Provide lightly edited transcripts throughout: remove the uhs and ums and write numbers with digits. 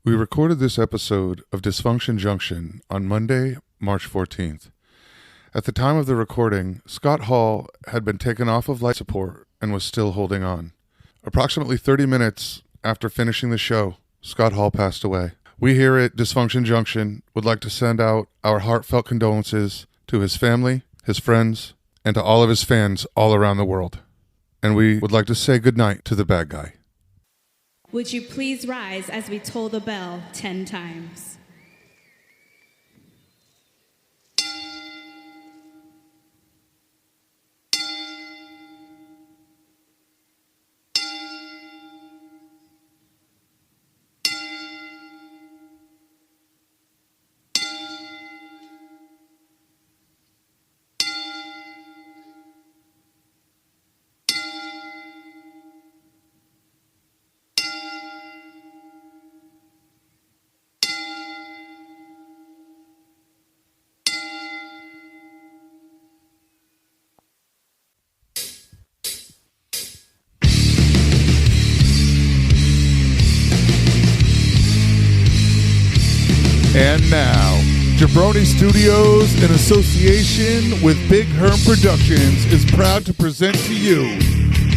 We recorded this episode of Dysfunction Junction on Monday, March 14th. At the time of the recording, Scott Hall had been taken off of life support and was still holding on. Approximately 30 minutes after finishing the show, Scott Hall passed away. We here at Dysfunction Junction would like to send out our heartfelt condolences to his family, his friends, and to all of his fans all around the world. And we would like to say goodnight to the bad guy. Would you please rise as we toll the bell 10 times? And now, Jabroni Studios, in association with Big Herm Productions, is proud to present to you,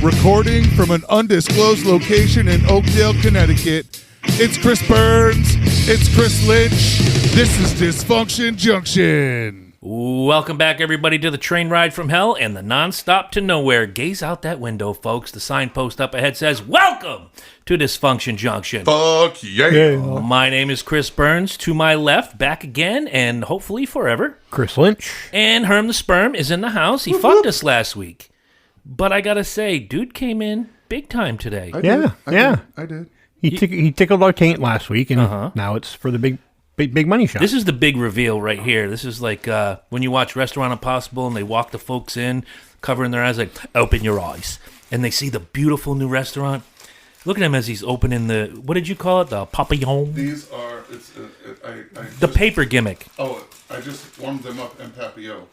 recording from an undisclosed location in Oakdale, Connecticut, it's Chris Burns, it's Chris Lynch, this is Dysfunction Junction. Welcome back, everybody, to the train ride from hell and the non-stop to nowhere. Gaze out that window, folks. The signpost up ahead says, "Welcome to Dysfunction Junction." Fuck yeah. My name is Chris Burns. To my left, back again, and hopefully forever, Chris Lynch. And Herm the Sperm is in the house. He fucked us last week. But I gotta say, dude came in big time today. I did. He tickled our taint last week, and now it's for the big money shot. This is the big reveal right here. This is like when you watch Restaurant Impossible and they walk the folks in, covering their eyes, like, open your eyes. And they see the beautiful new restaurant. Look at him as he's opening the, what did you call it? The papillon? These are, the paper gimmick. Oh, I just warmed them up en papillon.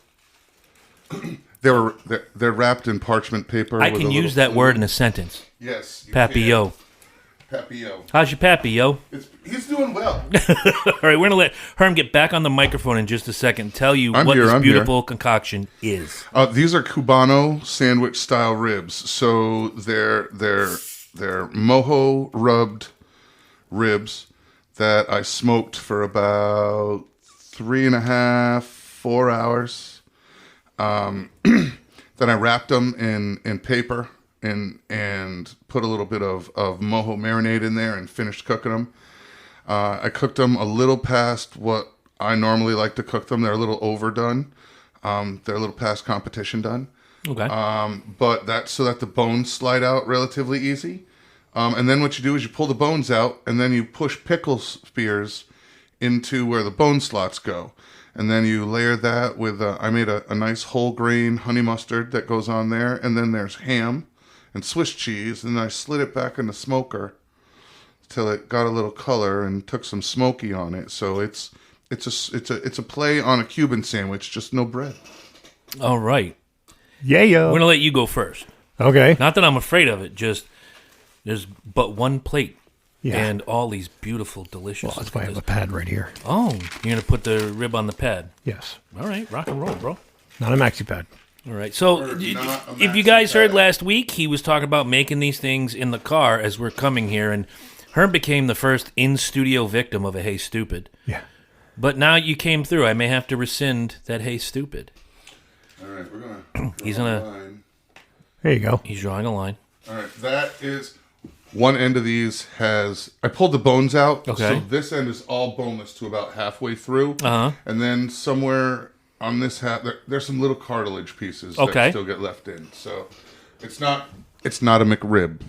They're wrapped in parchment paper. I can use that word in a sentence. Yes. Papillon. Papillon. How's your pappy, yo? He's doing well. All right, we're going to let Herm get back on the microphone in just a second and tell you what this beautiful concoction is. These are Cubano sandwich style ribs. So they're mojo rubbed ribs that I smoked for about 3.5, 4 hours. Then I wrapped them in paper and put a little bit of mojo marinade in there and finished cooking them. I cooked them a little past what I normally like to cook them. They're a little overdone. They're a little past competition done. Okay. But that's so that the bones slide out relatively easy. And then what you do is you pull the bones out and then you push pickle spears into where the bone slots go. And then you layer that with, I made a nice whole grain honey mustard that goes on there. And then there's ham and Swiss cheese, and I slid it back in the smoker till it got a little color and took some smoky on it. So it's a play on a Cuban sandwich, just no bread. All right. Yeah. We're going to let you go first. Okay. Not that I'm afraid of it, just there's but one plate. Yeah. And all these beautiful, delicious. Well, that's why I have a pad right here. Oh, you're going to put the rib on the pad. Yes. All right, rock and roll, bro. Not a maxi pad. All right, so if you guys heard last week, he was talking about making these things in the car as we're coming here, and Herm became the first in-studio victim of a Hey Stupid. Yeah. But now you came through. I may have to rescind that Hey Stupid. All right, we're going to He's draw gonna. a line. There you go. He's drawing a line. All right, that is... One end of these has... I pulled the bones out. Okay. So this end is all boneless to about halfway through. Uh-huh. And then somewhere on this half, there's some little cartilage pieces Okay. that still get left in. So it's not a McRib.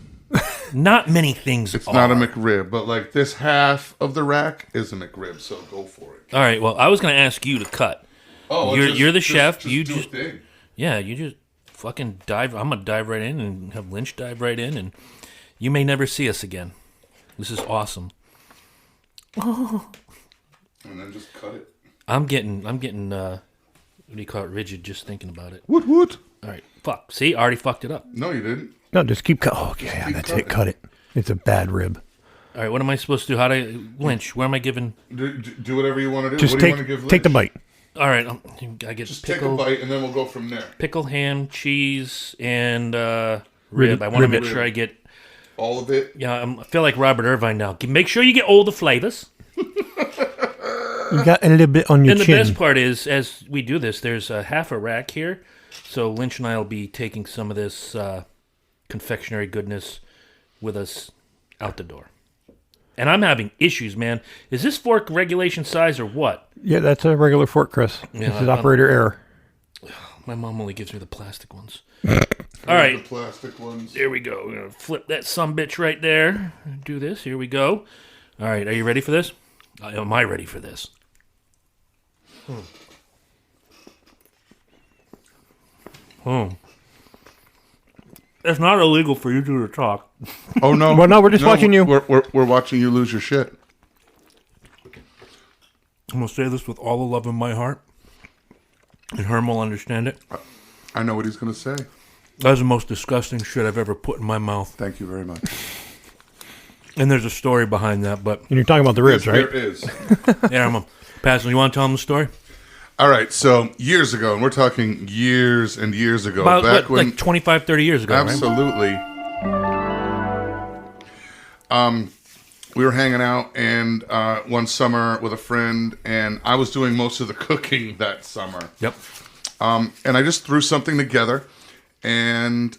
Not many things It's are. not a McRib, but like this half of the rack is a McRib, so go for it. All right, well, I was going to ask you to cut. Oh, You're the chef. You do just... it big. Yeah, you just fucking dive. I'm going to dive right in and have Lynch dive right in, and you may never see us again. This is awesome. And then just cut it. I'm getting, what do you call it, rigid just thinking about it. Woot. All right, fuck. See, I already fucked it up. No, you didn't. No, just keep cut. Oh, yeah, keep that's cutting. it. Cut it. It's a bad rib. All right, what am I supposed to do? How to Lynch? Where am I giving? Do whatever you want to do. Just what do you want to give take the Lynch? bite. All right, I get Just pickle, take a bite, and then we'll go from there. pickle, ham, cheese, and rib. I want to make sure I get. All of it. Yeah, I feel like Robert Irvine now. Make sure you get all the flavors. You got a little bit on your And the chin. best part is, as we do this, there's half a rack here. So Lynch and I will be taking some of this confectionery goodness with us out the door. And I'm having issues, man. Is this fork regulation size or what? Yeah, that's a regular fork, Chris. Yeah, this is operator error. My mom only gives me the plastic ones. All right. The plastic ones. There we go. We're going to flip that sumbitch right there. Do this. Here we go. All right. Are you ready for this? Am I ready for this? It's not illegal for you two to talk. Oh no! Well, no, we're just watching you. We're watching you lose your shit. I'm going to say this with all the love in my heart. And Herm will understand it. I know what he's going to say. That's the most disgusting shit I've ever put in my mouth. Thank you very much. And there's a story behind that, but... And you're talking about the ribs, Yes, right? There is. Yeah, I'm Pascal, you want to tell them the story? All right, so years ago, and we're talking years and years ago, About, back when like 25, 30 years ago, right? absolutely, we were hanging out and one summer with a friend, and I was doing most of the cooking that summer. Yep. And I just threw something together, and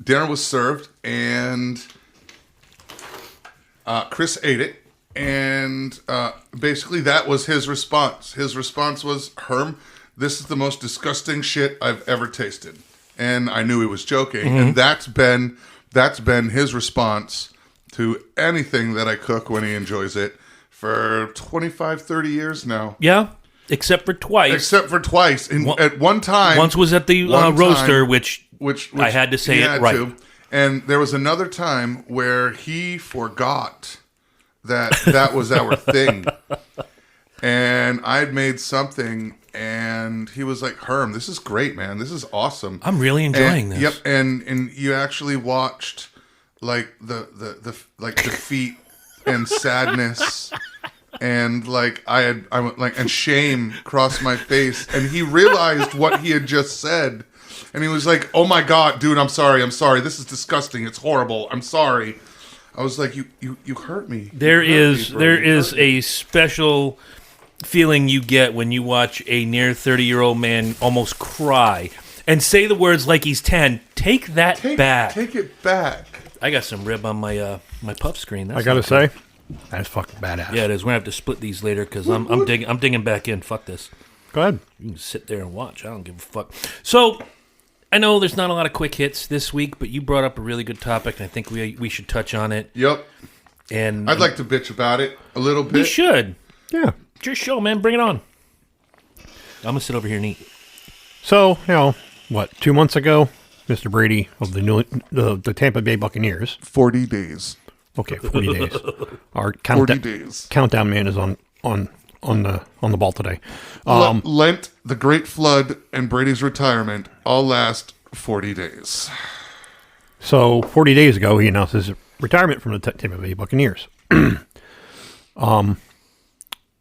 dinner was served, and Chris ate it. And basically that was his response. His response was, Herm, this is the most disgusting shit I've ever tasted. And I knew he was joking. And that's been his response to anything that I cook when he enjoys it for 25, 30 years now. Yeah, except for twice. Except for twice. At one time. Once was at the one roaster, time, which I had to say he it had right. to. And there was another time where he forgot that was our thing. And I'd made something, and he was like, Herm, this is great, man. This is awesome. I'm really enjoying this. Yep, and you actually watched like the defeat and sadness and like I went like and shame crossed my face, and he realized what he had just said. And he was like, "Oh my God, dude, I'm sorry. This is disgusting. It's horrible. I'm sorry." I was like, "You hurt me." There is a special feeling you get when you watch a near 30-year-old man almost cry and say the words like he's 10. Take that back. Take it back. I got some rib on my my puff screen. That's I gotta not good. say, that's fucking badass. Yeah, it is. We're gonna have to split these later because I'm digging back in. Fuck this. Go ahead. You can sit there and watch. I don't give a fuck. So, I know there's not a lot of quick hits this week, but you brought up a really good topic, and I think we should touch on it. Yep. And I'd like to bitch about it a little bit. we should. Yeah. It's your show, man. Bring it on. I'm gonna sit over here and eat. So, 2 months ago, Mr. Brady of the Tampa Bay Buccaneers. 40 days. Okay, 40 days. Our 40 days. countdown man is on the ball today. Lent, the Great Flood, and Brady's retirement all last 40 days. So 40 days ago, he announced his retirement from the Tampa Bay Buccaneers.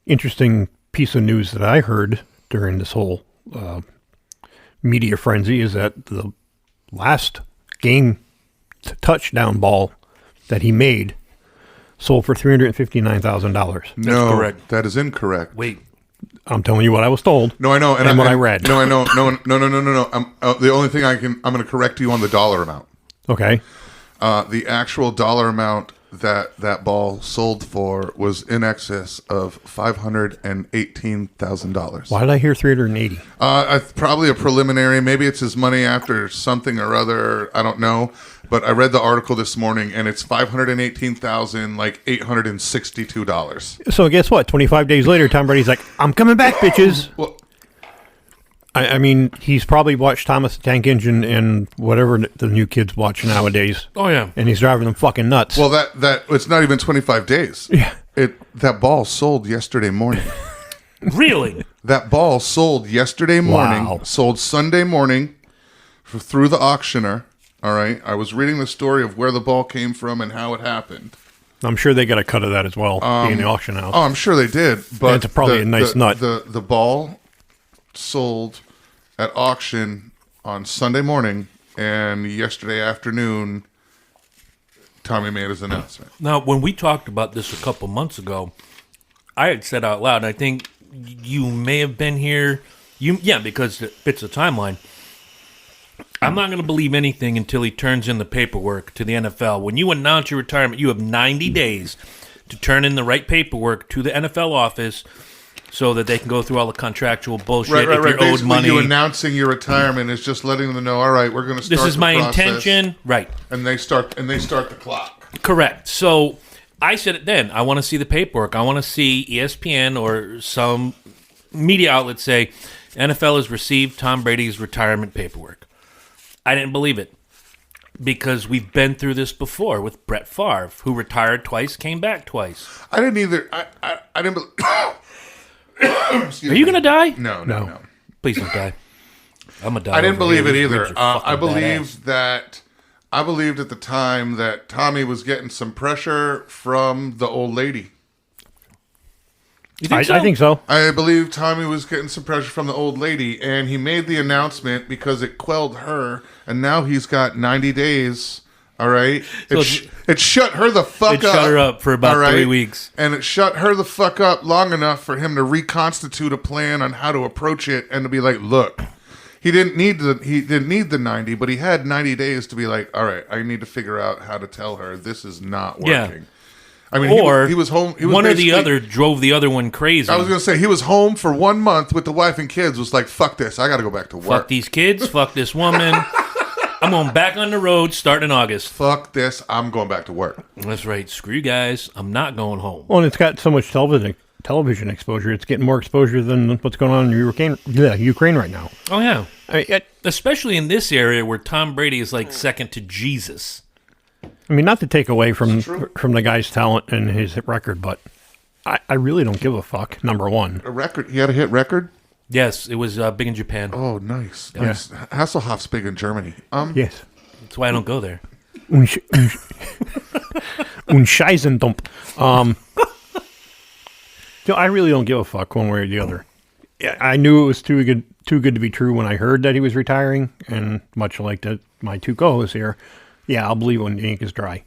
Interesting piece of news that I heard during this whole media frenzy is that the last game touchdown ball that he made sold for $359,000. No, correct. that is incorrect. Wait. I'm telling you what I was told. No, I know, and what I read. No, I know. No. The only thing I'm going to correct you on the dollar amount. Okay. The actual dollar amount that ball sold for was in excess of $518,000. Why did I hear 380? Probably a preliminary. Maybe it's his money after something or other. I don't know. But I read the article this morning, and it's $518,862. So guess what? 25 days later, Tom Brady's like, I'm coming back, bitches. Well, I mean, he's probably watched Thomas the Tank Engine and whatever the new kids watch nowadays. Oh yeah. And he's driving them fucking nuts. well, that it's not even 25 days. Yeah. That ball sold yesterday morning. Really? That ball sold yesterday morning. Wow. Sold Sunday morning through the auctioneer All right, I was reading the story of where the ball came from and how it happened. I'm sure they got a cut of that as well, being the auction house. Oh, I'm sure they did, but It's probably a nice nut. The ball sold at auction on Sunday morning, and yesterday afternoon, Tommy made his announcement. Now, when we talked about this a couple months ago, I had said out loud, and I think you may have been here. Because it fits the timeline. I'm not going to believe anything until he turns in the paperwork to the NFL. When you announce your retirement, you have 90 days to turn in the right paperwork to the NFL office so that they can go through all the contractual bullshit. Right. If you're owed Basically, money, you announcing your retirement is just letting them know. All right, we're going to start. this is my process, intention. Right. and they start the clock. Correct. So I said it then. I want to see the paperwork. I want to see ESPN or some media outlet say NFL has received Tom Brady's retirement paperwork. I didn't believe it because we've been through this before with Brett Favre, who retired twice, came back twice. I didn't either. I didn't. Are you going to die? No. Please don't die. I'm going to die. I didn't over believe here. it These either. ribs are fucking I badass. believed at the time that Tommy was getting some pressure from the old lady. You think so? I think so. I believe Tommy was getting some pressure from the old lady, and he made the announcement because it quelled her, and now he's got 90 days. All right, it shut her the fuck up. It shut her up for about 3 weeks, and it shut her the fuck up long enough for him to reconstitute a plan on how to approach it and to be like, look, he didn't need the 90, but he had 90 days to be like, all right, I need to figure out how to tell her this is not working. Yeah. I mean, or he was home. He was one or the basically- other drove the other one crazy. I was going to say, he was home for 1 month with the wife and kids, was like, fuck this, I got to go back to work. Fuck these kids, fuck this woman. I'm going back on the road starting in August. Fuck this, I'm going back to work. That's right. Screw you guys. I'm not going home. Well, and it's got so much television exposure. It's getting more exposure than what's going on in Ukraine right now. Oh, yeah. I mean, Especially in this area where Tom Brady is like second to Jesus. not to take away from the guy's talent and his record, but I really don't give a fuck, number one. A record? He had a hit record? Yes, it was big in Japan. Oh, nice. Nice. Hasselhoff's big in Germany. Yes. That's why I don't go there. Un Scheisendump. So I really don't give a fuck one way or the other. Yeah, I knew it was too good to be true when I heard that he was retiring, and much like my two co-hosts here, yeah, I'll believe when the ink is dry.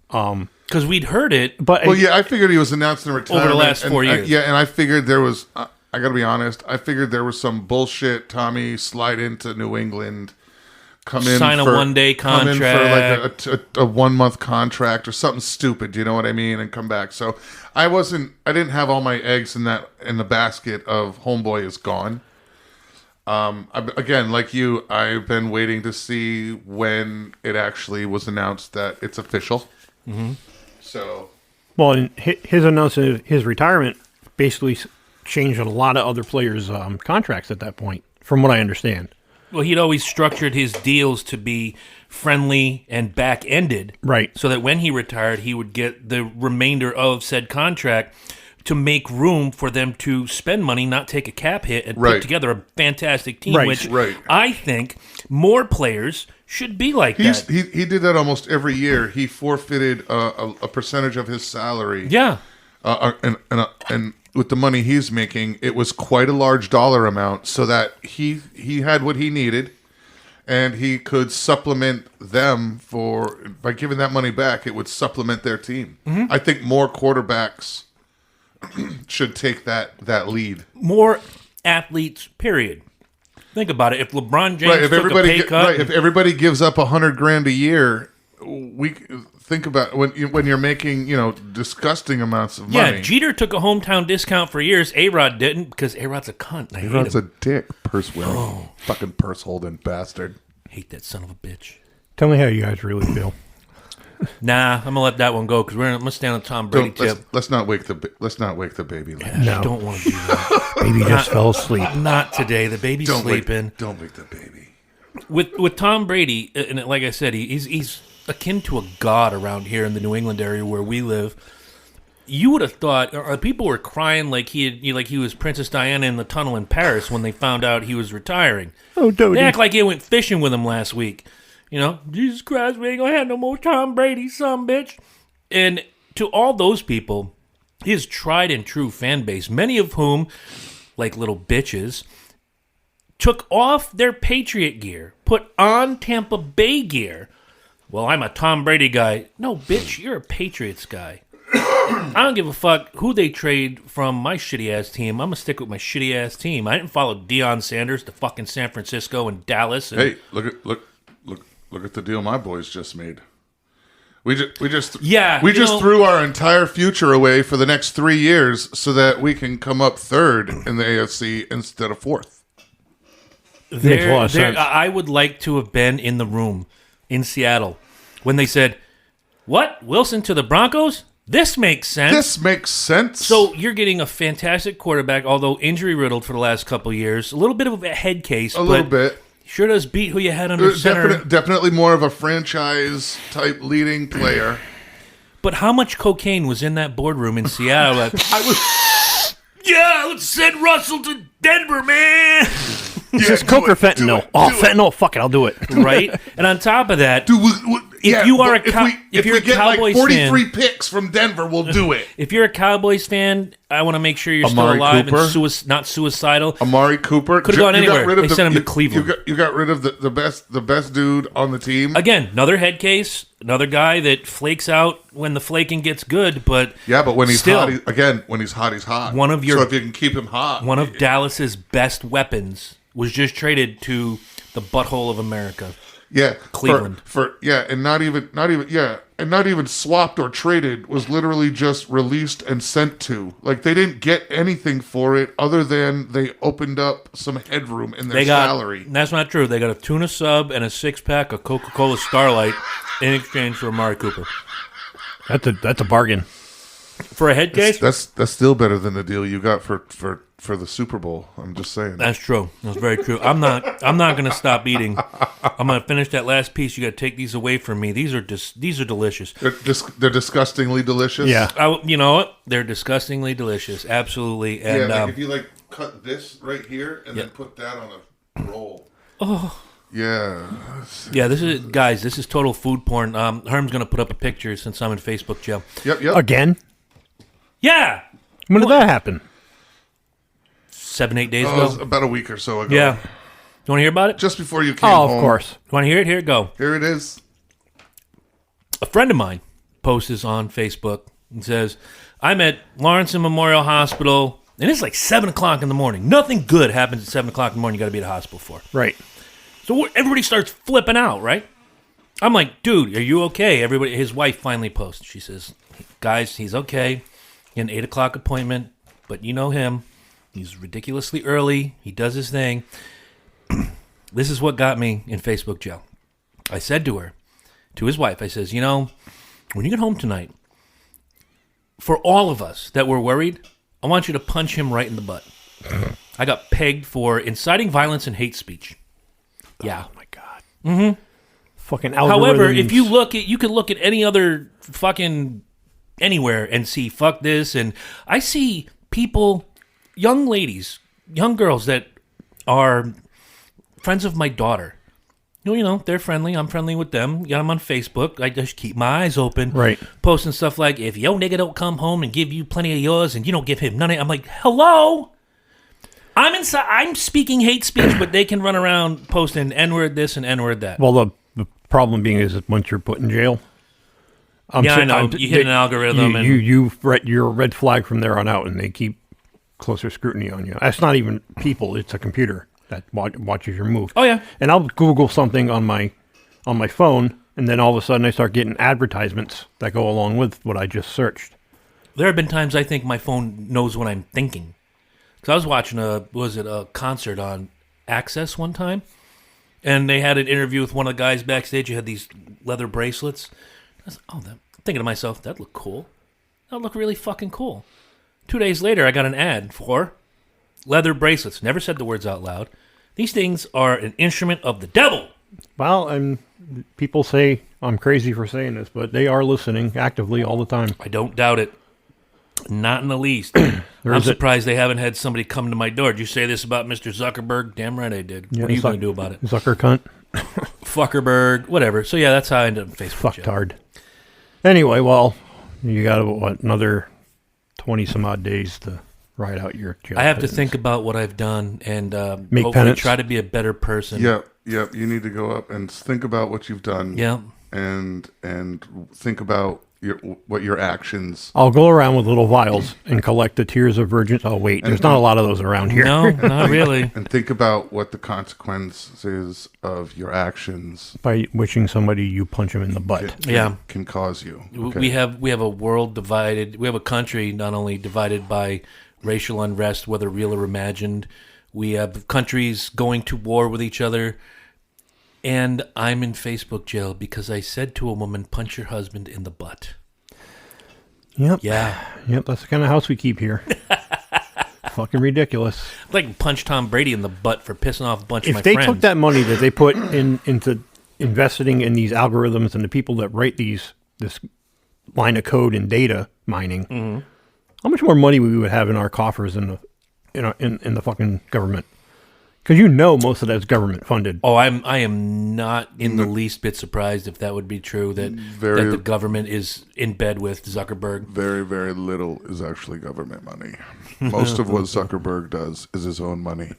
Because we'd heard it. But Well, yeah, I figured he was announcing retirement. Over the last 4 years. And I figured there was, I got to be honest, I figured there was some bullshit Tommy slide into New England, come in Sign a for, one-day come in contract. for like a 1 month contract or something stupid, you know what I mean, and come back. So I didn't have all my eggs in the basket of homeboy is gone. Again, like you, I've been waiting to see when it actually was announced that it's official. Mm-hmm. So, well, and his announcement, his retirement, basically changed a lot of other players' contracts at that point, from what I understand. Well, he'd always structured his deals to be friendly and back-ended. Right. So that when he retired, he would get the remainder of said contract to make room for them to spend money, not take a cap hit, and put together a fantastic team, which I think more players should be like that. He did that almost every year. He forfeited a percentage of his salary. Yeah. And with the money he's making, it was quite a large dollar amount, so that he had what he needed, and he could supplement them by giving that money back. It would supplement their team. Mm-hmm. I think more quarterbacks should take that lead. More athletes, period. Think about it. If LeBron James took a pay cut, if everybody gives up $100,000 a year, we think about when you're making disgusting amounts of money. Yeah, Jeter took a hometown discount for years. A-Rod didn't because A-Rod's a cunt. A-Rod's a dick, purse wearing, fucking purse holding bastard. Hate that son of a bitch. Tell me how you guys really feel. Nah, I'm gonna let that one go because I'm gonna stand on Tom Brady tip. Let's not wake the baby. Yeah, I don't want to do that. Baby just fell asleep. Not today. The baby's sleeping. Don't wake the baby. With Tom Brady, and like I said, he's akin to a god around here in the New England area where we live. You would have thought, or people were crying like he was Princess Diana in the tunnel in Paris when they found out he was retiring. Oh, Dodie. They act like he went fishing with him last week. You know, Jesus Christ, we ain't gonna have no more Tom Brady, some bitch. And to all those people, his tried and true fan base, many of whom, like little bitches, took off their Patriot gear, put on Tampa Bay gear. Well, I'm a Tom Brady guy. No, bitch, you're a Patriots guy. I don't give a fuck who they trade from my shitty-ass team. I'm going to stick with my shitty-ass team. I didn't follow Deion Sanders to fucking San Francisco and Dallas. And Hey, look at the deal my boys just made. We just threw our entire future away for the next 3 years so that we can come up third in the AFC instead of fourth. Makes a lot of sense. I would like to have been in the room in Seattle when they said, "What? Wilson to the Broncos? This makes sense." This makes sense. So you're getting a fantastic quarterback, although injury riddled for the last couple of years. A little bit of a head case. A little bit. Sure does beat who you had under center. Definitely more of a franchise type leading player. But how much cocaine was in that boardroom in Seattle? Yeah, let's send Russell to Denver, man. Is this coke or fentanyl? Fentanyl. Fuck it, I'll do it. Right? And on top of that, Dude, if you're a Cowboys 43 fan, picks from Denver, we'll do it. if you're a Cowboys fan, I want to make sure you're Amari still alive Cooper. and not suicidal. Amari Cooper Could have gone anywhere. They sent him to Cleveland. You got rid of the best dude on the team. Again, another head case, another guy that flakes out when the flaking gets good, but Yeah, but when he's still, hot, when he's hot, he's hot. One of your- so if you can keep him hot, one of Dallas's best weapons was just traded to the butthole of America. yeah, Cleveland. and not even swapped or traded, was literally just released and sent to. Like they didn't get anything for it other than they opened up some headroom in their salary. That's not true. They got a tuna sub and a 6-pack of Coca-Cola Starlight in exchange for Amari Cooper. That's a bargain. For a head case? That's still better than the deal you got for the Super Bowl. I'm just saying. That's true. That's very true. I'm not going to stop eating. I'm going to finish that last piece. You got to take these away from me. These are delicious. They're disgustingly delicious. Yeah. You know what? They're disgustingly delicious. Absolutely. And if you cut this right here and then put that on a roll. Oh. Yeah. Yeah, this is total food porn. Herm's going to put up a picture since I'm in Facebook jail. Yep. Again? Yeah. When did that happen? 7-8 days It ago. was about a week or so ago. Yeah. You want to hear about it? Just before you came home. Of course. You want to hear it? Here it go. Here it is. A friend of mine posts on Facebook and says, I'm at Lawrence Memorial Hospital, and it's like 7 o'clock in the morning. Nothing good happens at 7 o'clock in the morning you got to be at a hospital for. Right. So everybody starts flipping out, right? I'm like, dude, are you okay? His wife finally posts. She says, guys, he's okay. He had an 8 o'clock appointment, but you know him. He's ridiculously early. He does his thing. This is what got me in Facebook jail. I said to his wife, I says, you know, when you get home tonight, for all of us that were worried, I want you to punch him right in the butt. I got pegged for inciting violence and hate speech. Yeah. Oh my God. Mm-hmm. Fucking algorithms. However, if you can look at any other fucking anywhere and see fuck this, and I see people, young ladies, young girls that are friends of my daughter. You know, they're friendly. I'm friendly with them. Got them on Facebook. I just keep my eyes open. Right. Posting stuff like, if your nigga don't come home and give you plenty of yours and you don't give him none of it. I'm like, hello? I'm inside. I'm speaking hate speech, but they can run around posting N-word this and N-word that. Well, the problem being is that once you're put in jail, I know. You hit an algorithm. You're a red flag from there on out, and they keep closer scrutiny on you. That's not even people; it's a computer that watches your move. Oh yeah. And I'll Google something on my phone, and then all of a sudden I start getting advertisements that go along with what I just searched. There have been times I think my phone knows what I'm thinking. Because I was watching a concert on Access one time, and they had an interview with one of the guys backstage who had these leather bracelets. I was like, I'm thinking to myself, that'd look cool. That'd look really fucking cool. 2 days later, I got an ad for leather bracelets. Never said the words out loud. These things are an instrument of the devil. Well, and people say I'm crazy for saying this, but they are listening actively all the time. I don't doubt it. Not in the least. I'm surprised they haven't had somebody come to my door. Did you say this about Mr. Zuckerberg? Damn right I did. Yeah, what are you going to do about it? Zucker cunt. Fuckerberg, whatever. So yeah, that's how I ended up on Facebook jail. Fucktard. Anyway, well, you got another 20 some odd days to ride out your jail. I have to sentence. think about what I've done and Make hopefully penance. try to be a better person. Yep. You need to go up and think about what you've done. Yeah. And think about what your actions. I'll go around with little vials and collect the tears of virgins. Oh, wait, there's not a lot of those around here. No, not really. And think about what the consequences of your actions By wishing somebody you punch them in the butt. can cause you. Okay. We have a world divided. We have a country not only divided by racial unrest, whether real or imagined. We have countries going to war with each other. And I'm in Facebook jail because I said to a woman, punch your husband in the butt. Yep. Yeah. Yep, that's the kind of house we keep here. Fucking ridiculous. I'd like to punch Tom Brady in the butt for pissing off a bunch of my If they friends. took that money that they put into investing in these algorithms and the people that write this line of code and data mining, how much more money we would have in our coffers in the fucking government? Because most of that's government funded. Oh, I am not in the least bit surprised if that would be true, that the government is in bed with Zuckerberg. Very, very little is actually government money. Most of what Zuckerberg does is his own money.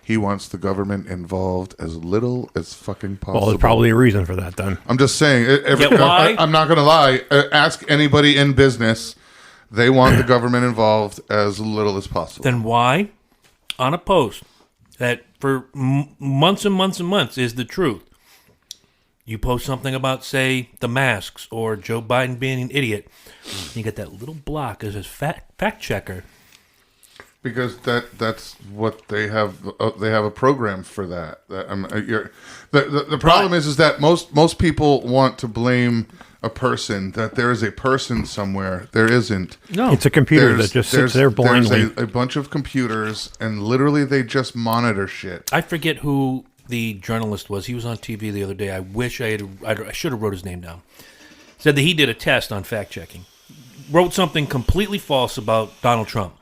He wants the government involved as little as fucking possible. Well, there's probably a reason for that then. I'm just saying. Why? I'm not going to lie. Ask anybody in business. They want the government involved as little as possible. Then why, on a post that for months and months and months is the truth, you post something about, say, the masks or Joe Biden being an idiot, you get that little block as a fact checker. Because that's what they have. They have a program for that. The problem is that most people want to blame a person. That there is a person somewhere. There isn't. No, It's a computer that just sits there blindly. There's a bunch of computers, and literally they just monitor shit. I forget who the journalist was. He was on TV the other day. I wish I should have wrote his name down. Said that he did a test on fact checking. Wrote something completely false about Donald Trump.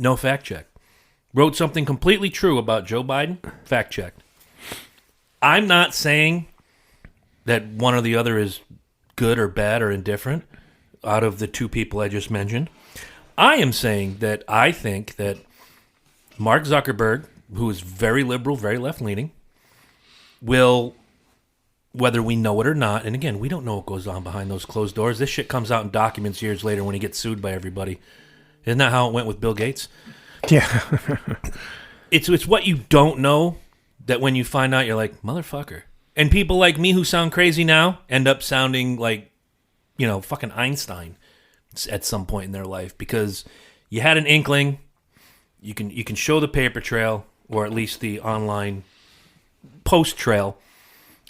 No fact check. Wrote something completely true about Joe Biden. Fact checked. I'm not saying that one or the other is good or bad or indifferent out of the two people I just mentioned. I am saying that I think that Mark Zuckerberg, who is very liberal, very left-leaning, will, whether we know it or not, and again, we don't know what goes on behind those closed doors. This shit comes out in documents years later when he gets sued by everybody. Isn't that how it went with Bill Gates? Yeah. It's what you don't know that when you find out, you're like, motherfucker. And people like me who sound crazy now end up sounding like, fucking Einstein at some point in their life because you had an inkling. You can show the paper trail or at least the online post trail,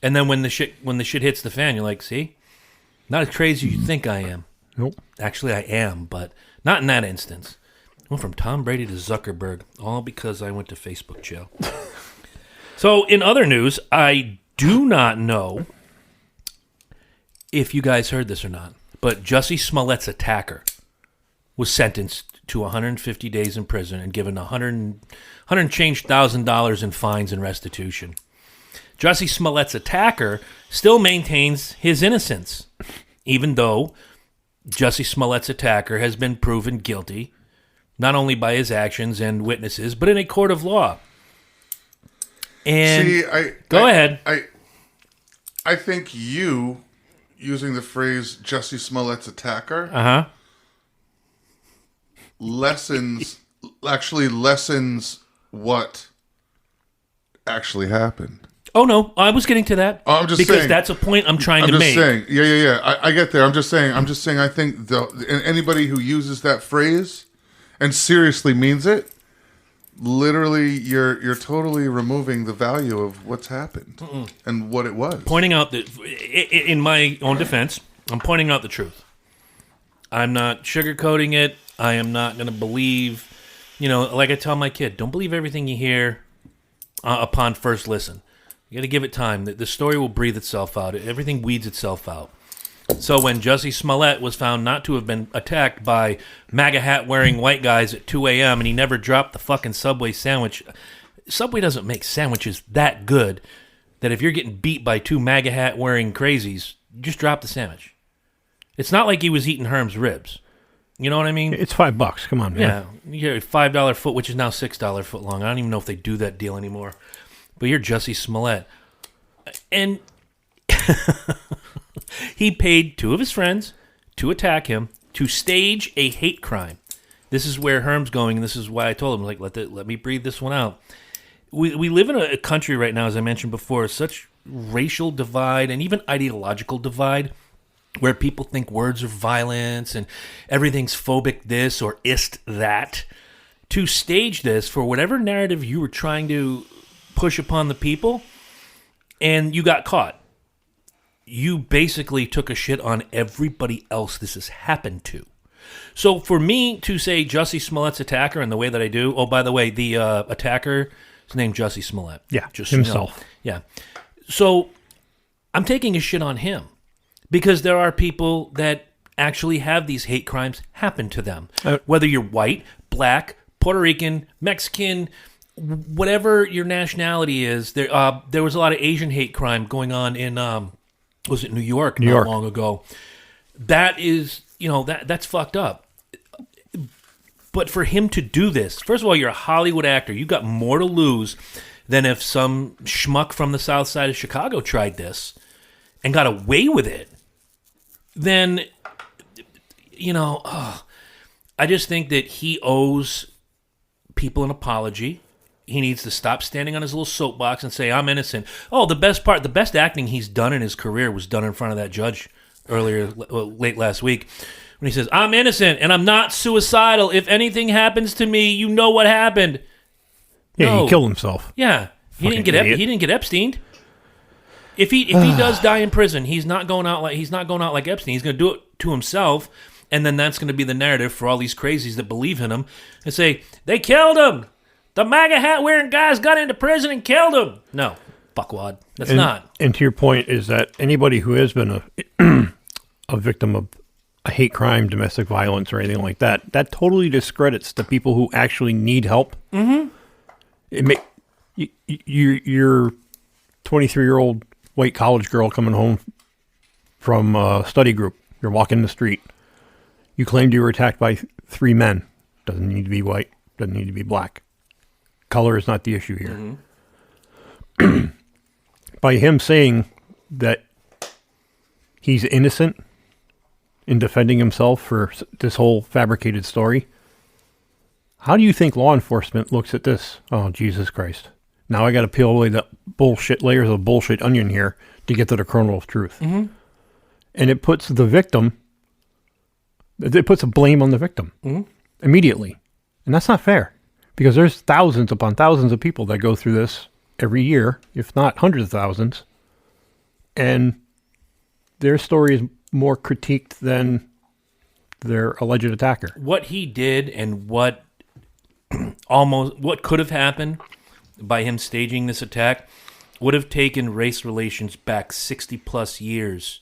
and then when the shit hits the fan, you're like, see, not as crazy as you think I am. Nope. Actually, I am, but not in that instance. I went from Tom Brady to Zuckerberg, all because I went to Facebook jail. So, in other news, I do not know if you guys heard this or not, but Jussie Smollett's attacker was sentenced to 150 days in prison and given $100 change $1,000 in fines and restitution. Jussie Smollett's attacker still maintains his innocence, even though Jussie Smollett's attacker has been proven guilty, not only by his actions and witnesses, but in a court of law. And go ahead. I think you using the phrase Jussie Smollett's attacker lessens what actually happened. Oh, no, I was getting to that. I'm just because saying, that's a point I'm trying to make. I'm just saying, yeah. I get there. I'm just saying, I think anybody who uses that phrase and seriously means it, literally, you're totally removing the value of what's happened and what it was. Pointing out that, in my own defense, I'm pointing out the truth. I'm not sugarcoating it. I am not going to believe, like I tell my kid, don't believe everything you hear upon first listen. You got to give it time. The story will breathe itself out. Everything weeds itself out. So when Jussie Smollett was found not to have been attacked by MAGA hat-wearing white guys at 2 a.m. and he never dropped the fucking Subway sandwich. Subway doesn't make sandwiches that good. that if you're getting beat by two MAGA hat wearing crazies, just drop the sandwich. It's not like he was eating Herm's ribs. You know what I mean? It's $5. Come on, man. Yeah, you get a $5 foot, which is now $6 foot long. I don't even know if they do that deal anymore. But you're Jussie Smollett. And he paid two of his friends to attack him to stage a hate crime. This is where Herm's going, and this is why I told him, like, let me breathe this one out. We live in a country right now, as I mentioned before, such racial divide and even ideological divide, where people think words are violence and everything's phobic this or ist that. To stage this for whatever narrative you were trying to push upon the people, and you got caught. You basically took a shit on everybody else this has happened to. So for me to say Jussie Smollett's attacker in the way that I do, oh, by the way, the attacker is named Jussie Smollett. Yeah, just himself. Yeah. So I'm taking a shit on him because there are people that actually have these hate crimes happen to them. Whether you're white, black, Puerto Rican, Mexican, whatever your nationality is, there was a lot of Asian hate crime going on in, was it New York not long ago? That is, that's fucked up. But for him to do this, first of all, you're a Hollywood actor. You got more to lose than if some schmuck from the south side of Chicago tried this and got away with it. Then, I just think that he owes people an apology. He needs to stop standing on his little soapbox and say, I'm innocent. Oh, the best acting he's done in his career was done in front of that judge late last week when he says, I'm innocent and I'm not suicidal. If anything happens to me, you know what happened. Yeah, No. he killed himself. Yeah. He didn't get Epstein. If he does die in prison, he's not going out like Epstein. He's going to do it to himself, and then that's going to be the narrative for all these crazies that believe in him and say, they killed him. The MAGA hat wearing guys got into prison and killed him. No, fuckwad. That's not. And to your point is that anybody who has been a victim of a hate crime, domestic violence, or anything like that, that totally discredits the people who actually need help. Mm-hmm. You're 23-year-old white college girl coming home from a study group. You're walking the street. You claimed you were attacked by 3 men. Doesn't need to be white. Doesn't need to be black. Color is not the issue here. Mm-hmm. By him saying that he's innocent in defending himself for this whole fabricated story, how do you think law enforcement looks at this? Oh, Jesus Christ. Now I got to peel away the bullshit layers of bullshit onion here to get to the kernel of truth. Mm-hmm. And it puts the victim, it puts a blame on the victim immediately. And that's not fair. Because there's thousands upon thousands of people that go through this every year, if not hundreds of thousands. And their story is more critiqued than their alleged attacker. What he did and what could have happened by him staging this attack would have taken race relations back 60 plus years.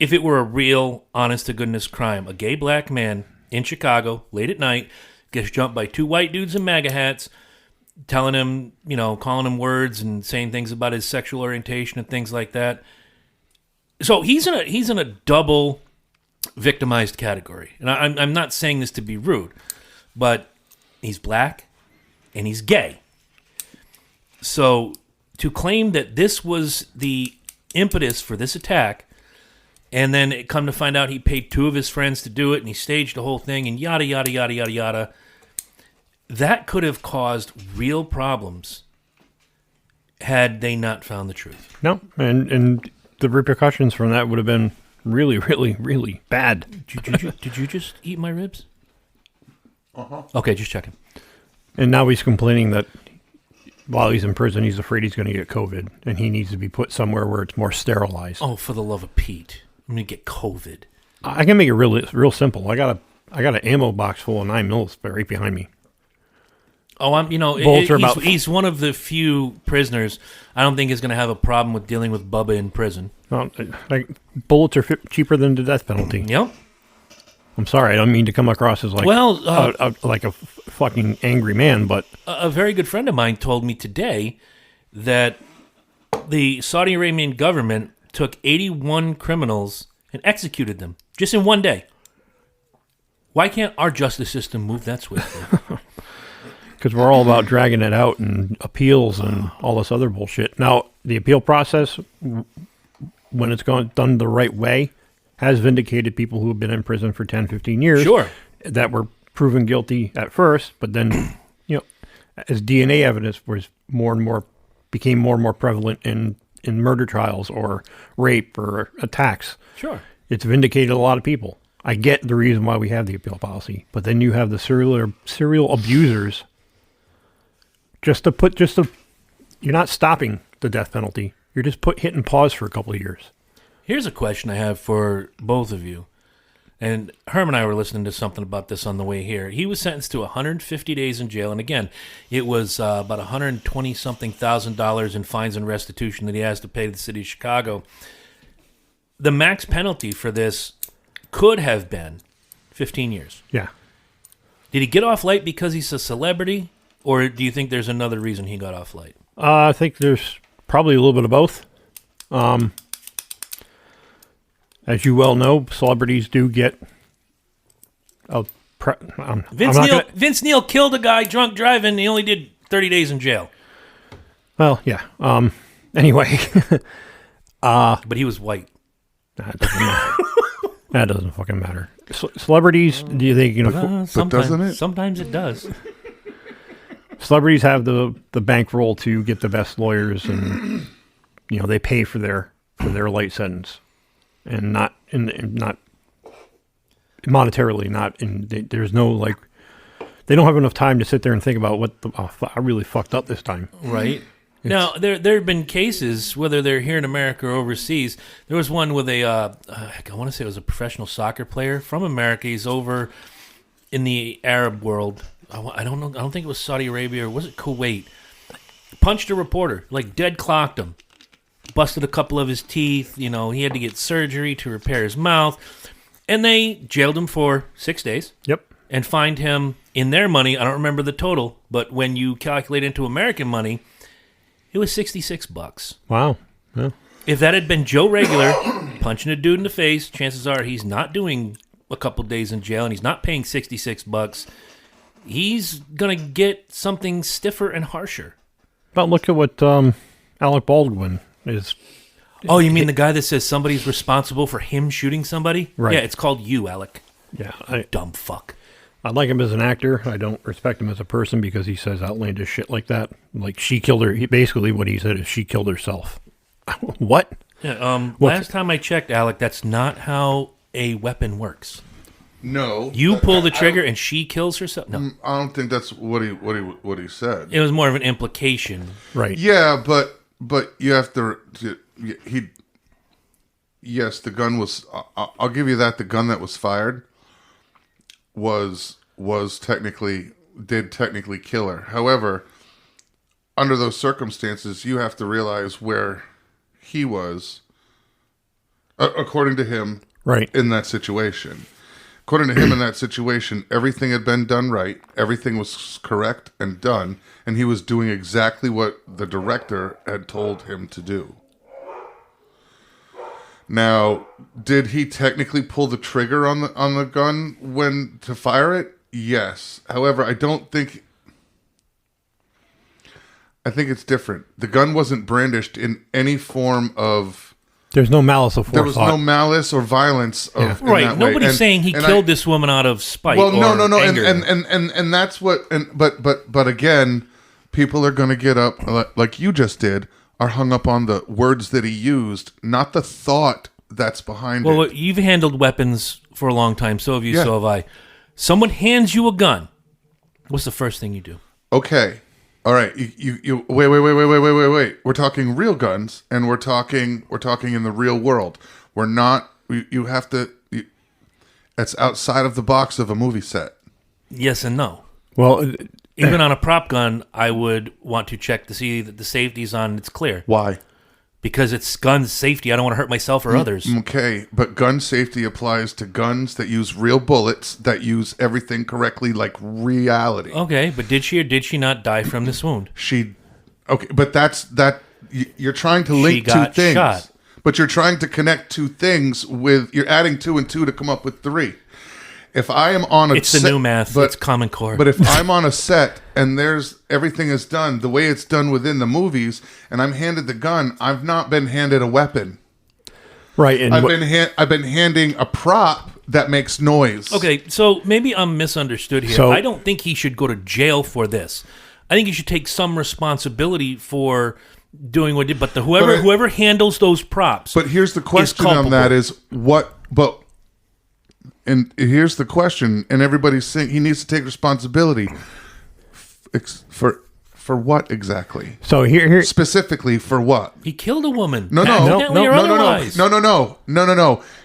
If it were a real, honest-to-goodness crime, a gay black man in Chicago, late at night, gets jumped by 2 white dudes in MAGA hats, telling him, calling him words and saying things about his sexual orientation and things like that. So he's in a double victimized category. And I'm not saying this to be rude, but he's black and he's gay. So to claim that this was the impetus for this attack, and then it come to find out he paid 2 of his friends to do it, and he staged the whole thing, and yada, yada, yada, yada, yada. That could have caused real problems had they not found the truth. No, and the repercussions from that would have been really, really, really bad. Did you just eat my ribs? Uh-huh. Okay, just checking. And now he's complaining that while he's in prison, he's afraid he's going to get COVID, and he needs to be put somewhere where it's more sterilized. Oh, for the love of Pete. I'm going to get COVID. I can make it real simple. I got an ammo box full of 9 mils right behind me. Oh, he's one of the few prisoners I don't think is going to have a problem with dealing with Bubba in prison. Well, bullets are cheaper than the death penalty. Yep. I'm sorry, I don't mean to come across as like a fucking angry man, but a very good friend of mine told me today that the Saudi Arabian government took 81 criminals and executed them just in one day. Why can't our justice system move that swiftly? Because we're all about dragging it out and appeals and all this other bullshit. Now, the appeal process, when it's done the right way, has vindicated people who have been in prison for 10, 15 years. Sure. That were proven guilty at first, but then, as DNA evidence became more and more prevalent in murder trials or rape or attacks. Sure. It's vindicated a lot of people. I get the reason why we have the appeal policy, but then you have the serial abusers. You're not stopping the death penalty. You're just hitting pause for a couple of years. Here's a question I have for both of you. And Herm and I were listening to something about this on the way here. He was sentenced to 150 days in jail. And again, it was about $120-something thousand in fines and restitution that he has to pay to the city of Chicago. The max penalty for this could have been 15 years. Yeah. Did he get off light because he's a celebrity? Or do you think there's another reason he got off light? I think there's probably a little bit of both. As you well know, celebrities do get Vince Neil killed a guy drunk driving. And he only did 30 days in jail. Well, yeah. Anyway. But he was white. That doesn't matter. That doesn't fucking matter. Celebrities, do you think, But doesn't it? Sometimes it does. Celebrities have the bankroll to get the best lawyers, and they pay for their light sentence, and not monetarily. There's no they don't have enough time to sit there and think about I really fucked up this time. Right. Now, there have been cases, whether they're here in America or overseas. There was one with I want to say it was a professional soccer player from America. He's over in the Arab world. I don't know. I don't think it was Saudi Arabia, or was it Kuwait? Punched a reporter, dead clocked him. Busted a couple of his teeth. He had to get surgery to repair his mouth. And they jailed him for 6 days. Yep. And fined him in their money. I don't remember the total, but when you calculate into American money, it was $66. Wow. Yeah. If that had been Joe Regular punching a dude in the face, chances are he's not doing a couple days in jail and he's not paying $66. He's going to get something stiffer and harsher. But look at what Alec Baldwin is. Oh, you mean the guy that says somebody's responsible for him shooting somebody? Right. Yeah, it's called you, Alec. Yeah. Dumb fuck. I like him as an actor. I don't respect him as a person because he says outlandish shit like that. Like she killed her. Basically what he said is she killed herself. What? Yeah, last time I checked, Alec, that's not how a weapon works. No. You pull the trigger and she kills herself? No. I don't think that's what he said. It was more of an implication. Right. Yeah, but you have to yes, the gun was I'll give you that. The gun that was fired did technically kill her. However, under those circumstances, you have to realize where he was, according to him, right, in that situation. According to him, in that situation, everything had been done right. Everything was correct and done, and he was doing exactly what the director had told him to do. Now, did he technically pull the trigger on the gun when to fire it? Yes. However, I think it's different. The gun wasn't brandished in any form of. There's no malice of forethought. There was no malice or violence of in right. that Nobody's way. saying he killed this woman out of spite. Well, no, anger. and that's what. But again, people are going to get up like you just did. Are hung up on the words that he used, not the thought that's behind it. Well, you've handled weapons for a long time. So have you. Yeah. So have I. Someone hands you a gun. What's the first thing you do? Okay. All right, you wait. We're talking real guns, and we're talking in the real world. We're not. You have to. That's outside of the box of a movie set. Yes and no. Well, even on a prop gun, I would want to check to see that the safety's on and it's clear. Why? Because it's gun safety. I don't want to hurt myself or others. Okay, but gun safety applies to guns that use real bullets, that use everything correctly, like reality. Okay, but did she or did she not die from this wound? Okay, but that's you're trying to link two got things, shot. but you're trying to connect two things with. You're adding 2 and 2 to come up with 3. If I am on a It's the new math. It's Common Core. But if I'm on a set and everything is done the way it's done within the movies, and I'm handed the gun, I've not been handed a weapon. Right. And I've been handing a prop that makes noise. Okay, so maybe I'm misunderstood here. So- I don't think he should go to jail for this. I think he should take some responsibility for doing what he did. But whoever handles those props. But here's the question on that is what. But and here's the question, and everybody's saying he needs to take responsibility for what exactly? so here Specifically for what? He killed a woman. No.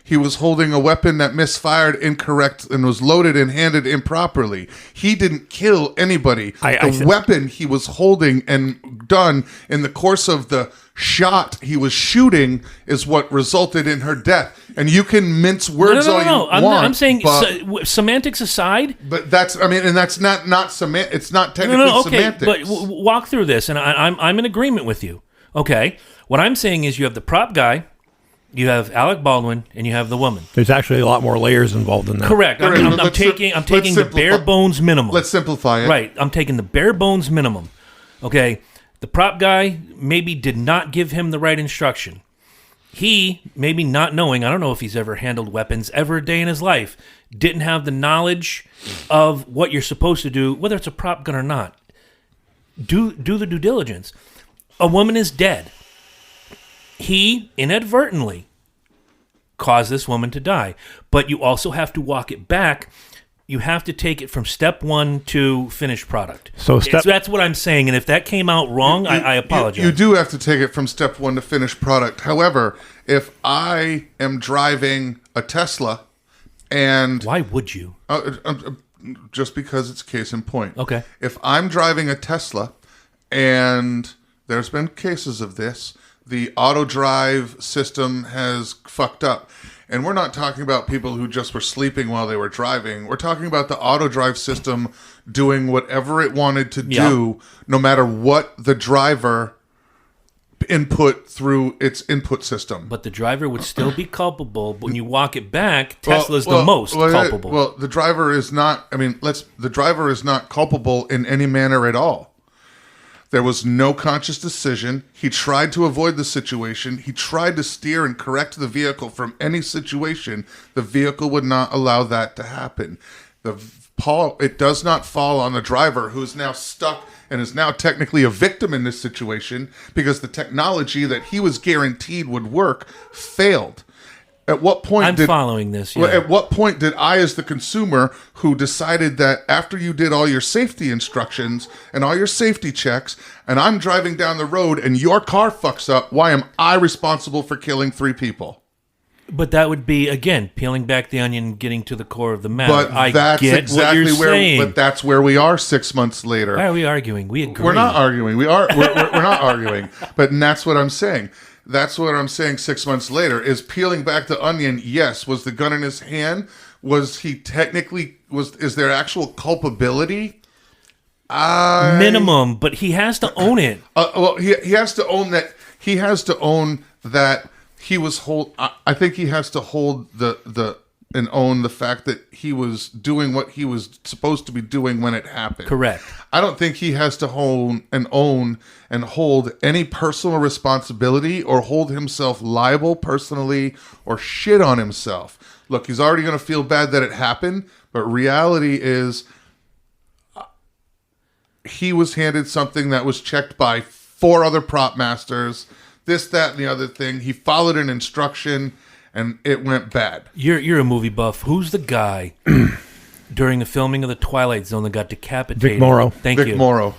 He was holding a weapon that misfired incorrect and was loaded and handed improperly. He didn't kill anybody. The weapon he was holding and done in the course of the shot he was shooting is what resulted in her death. And you can mince words all you want. I'm saying semantics aside. But that's not semantic. It's not technically semantics. But walk through this, and I'm in agreement with you. Okay, what I'm saying is you have the prop guy, you have Alec Baldwin, and you have the woman. there's actually a lot more layers involved in that. Correct. I'm taking the bare bones minimum. Let's simplify it. Right. I'm taking the bare bones minimum. Okay. The prop guy maybe did not give him the right instruction. He, maybe not knowing, I don't know if he's ever handled weapons ever a day in his life, didn't have the knowledge of what you're supposed to do, whether it's a prop gun or not. Do the due diligence. A woman is dead. He inadvertently caused this woman to die. But you also have to walk it back. You have to take it from step 1 to finished product. So that's what I'm saying. And if that came out wrong, I apologize. You do have to take it from step 1 to finished product. However, if I am driving a Tesla and... Why would you? Just because it's case in point. Okay. If I'm driving a Tesla and there's been cases of this, the auto drive system has fucked up. And we're not talking about people who just were sleeping while they were driving. We're talking about the auto drive system doing whatever it wanted to do, no matter what the driver input through its input system. But the driver would still be culpable. But when you walk it back, Tesla's the most culpable. Well, the driver is not. The driver is not culpable in any manner at all. There was no conscious decision. He tried to avoid the situation. He tried to steer and correct the vehicle from any situation. The vehicle would not allow that to happen. It does not fall on the driver, who is now stuck and is now technically a victim in this situation because the technology that he was guaranteed would work failed. At what point I'm following this. Yeah. At what point did I, as the consumer, who decided that after you did all your safety instructions and all your safety checks, and I'm driving down the road and your car fucks up, why am I responsible for killing 3 people? But that would be, again, peeling back the onion, getting to the core of the matter. But I that's get exactly what you're saying. But that's where we are 6 months later. Why are we arguing? We agree. We're not arguing. We're not arguing. But that's what I'm saying. That's what I'm saying 6 months later is peeling back the onion. Yes. Was the gun in his hand? Was he technically, is there actual culpability? Minimum, but he has to own it. Well, he has to own that. He has to own that he was I think he has to hold and own the fact that he was doing what he was supposed to be doing when it happened. Correct. I don't think he has to own and hold any personal responsibility or hold himself liable personally or shit on himself. Look, he's already going to feel bad that it happened, but reality is he was handed something that was checked by 4 other prop masters, this, that, and the other thing. He followed an instruction, and it went bad. You're a movie buff. Who's the guy during the filming of The Twilight Zone that got decapitated? Vic Morrow. Thank you. Vic Morrow.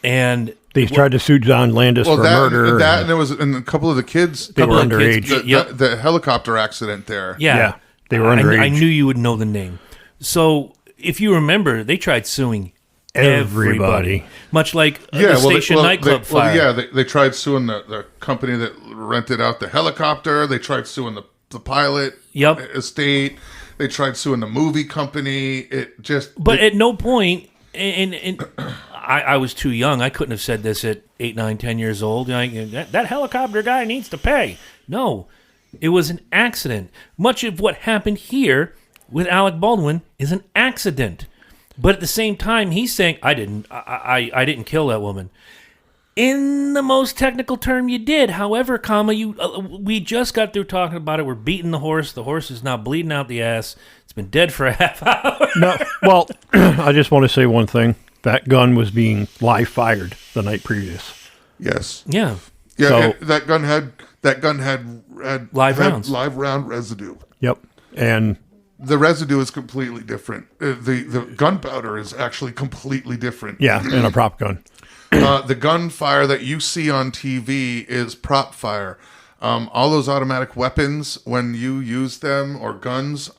And They tried to sue John Landis for murder. And there was a couple of the kids. They were underage. The helicopter accident there. Yeah. They were underage. I knew you would know the name. So if you remember, they tried suing everybody. Much like the station nightclub fire. They tried suing the company that rented out the helicopter. They tried suing the pilot estate. They tried suing the movie company. At no point, and I was too young. I couldn't have said this at 8, 9, 10 years old. That helicopter guy needs to pay. No, it was an accident. Much of what happened here with Alec Baldwin is an accident. But at the same time, he's saying, I didn't kill that woman. In the most technical term, you did. However, we just got through talking about it. We're beating the horse. The horse is now bleeding out the ass. It's been dead for a half hour. No, well, I just want to say one thing. That gun was being live fired the night previous. Yes. Yeah. Yeah. So- That gun had Live rounds. Live round residue. Yep. And The residue is completely different. The gunpowder is actually completely different. yeah, and a prop gun. The gunfire that you see on TV is prop fire. All those automatic weapons, when you use them, or guns,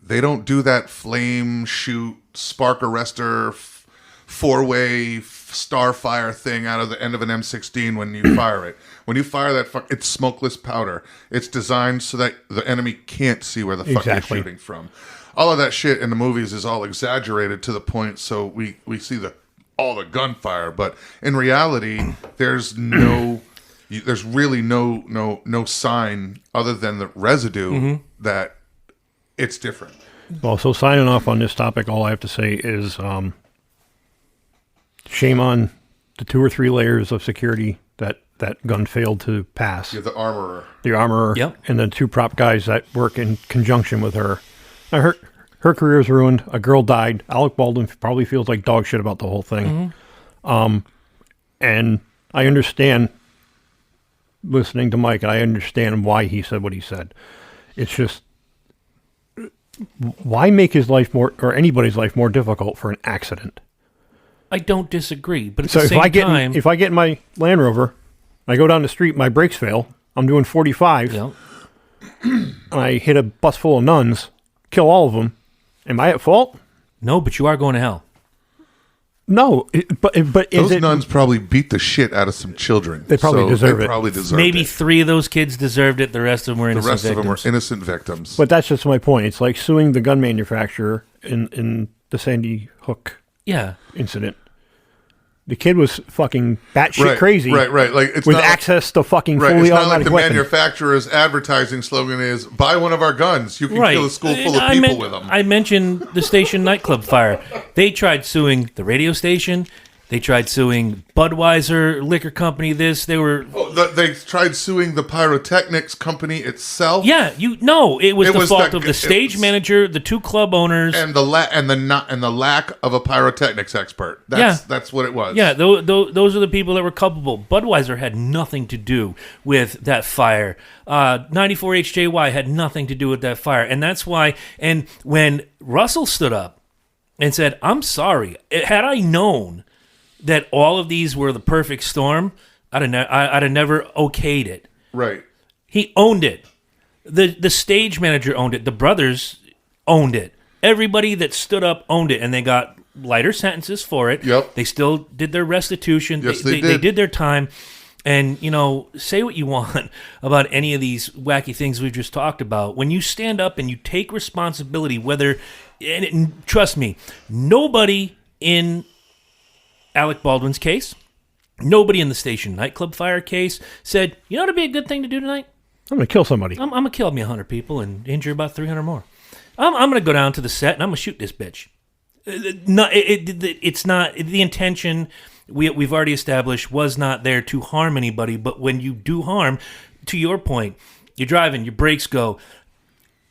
they don't do that flame shoot, spark arrestor, four-way star fire thing out of the end of an M16 when you fire it. When you fire that, it's smokeless powder. It's designed so that the enemy can't see where the fuck Exactly. you're shooting from. All of that shit in the movies is all exaggerated to the point so we see all the gunfire, but in reality, there's really no sign other than the residue that it's different. Well, so signing off on this topic, all I have to say is shame on the 2 or 3 layers of security that gun failed to pass. You're the armorer. The armorer, Yep. and the 2 prop guys that work in conjunction with her. Now, her career is ruined. A girl died. Alec Baldwin probably feels like dog shit about the whole thing. And I understand, listening to Mike, I understand why he said what he said. It's just, why make his life more, or anybody's life more difficult for an accident? I don't disagree, but at So the if same I get time... if I get in my Land Rover, I go down the street, my brakes fail, I'm doing 45, Yeah. and I hit a bus full of nuns, kill all of them, am I at fault? No, but you are going to hell. No, but is Those it? nuns probably beat the shit out of some children. They probably deserve they it. Probably deserve Maybe it. 3 of those kids deserved it. The rest of them were The innocent rest of them were victims. innocent victims. But that's just my point. It's like suing the gun manufacturer in the Sandy Hook Yeah. incident. The kid was fucking batshit crazy. Right. Like it's with not access to fucking Right, fully it's not like automatic the weapons. manufacturer's advertising slogan is "Buy one of our guns. You can kill a school full of people with them." I mentioned the station nightclub fire. They tried suing the radio station. They tried suing Budweiser Liquor Company. They were... They tried suing the pyrotechnics company itself. Yeah, it was the fault of the stage was- manager, the 2 club owners. and the lack of a pyrotechnics expert. That's what it was. Yeah, those are the people that were culpable. Budweiser had nothing to do with that fire. 94 HJY had nothing to do with that fire. And that's why, and when Russell stood up and said, I'm sorry, had I known that all of these were the perfect storm, I'd have never okayed it. Right. He owned it. The stage manager owned it. The brothers owned it. Everybody that stood up owned it, and they got lighter sentences for it. Yep. They still did their restitution. Yes, they did their time. And, say what you want about any of these wacky things we've just talked about. When you stand up and you take responsibility, and trust me, nobody in Alec Baldwin's case, nobody in the station nightclub fire case said, you know what would be a good thing to do tonight? I'm going to kill somebody. I'm going to kill me 100 people and injure about 300 more. I'm going to go down to the set and I'm going to shoot this bitch. It's not the intention. We've already established was not there to harm anybody. But when you do harm, to your point, you're driving, your brakes go.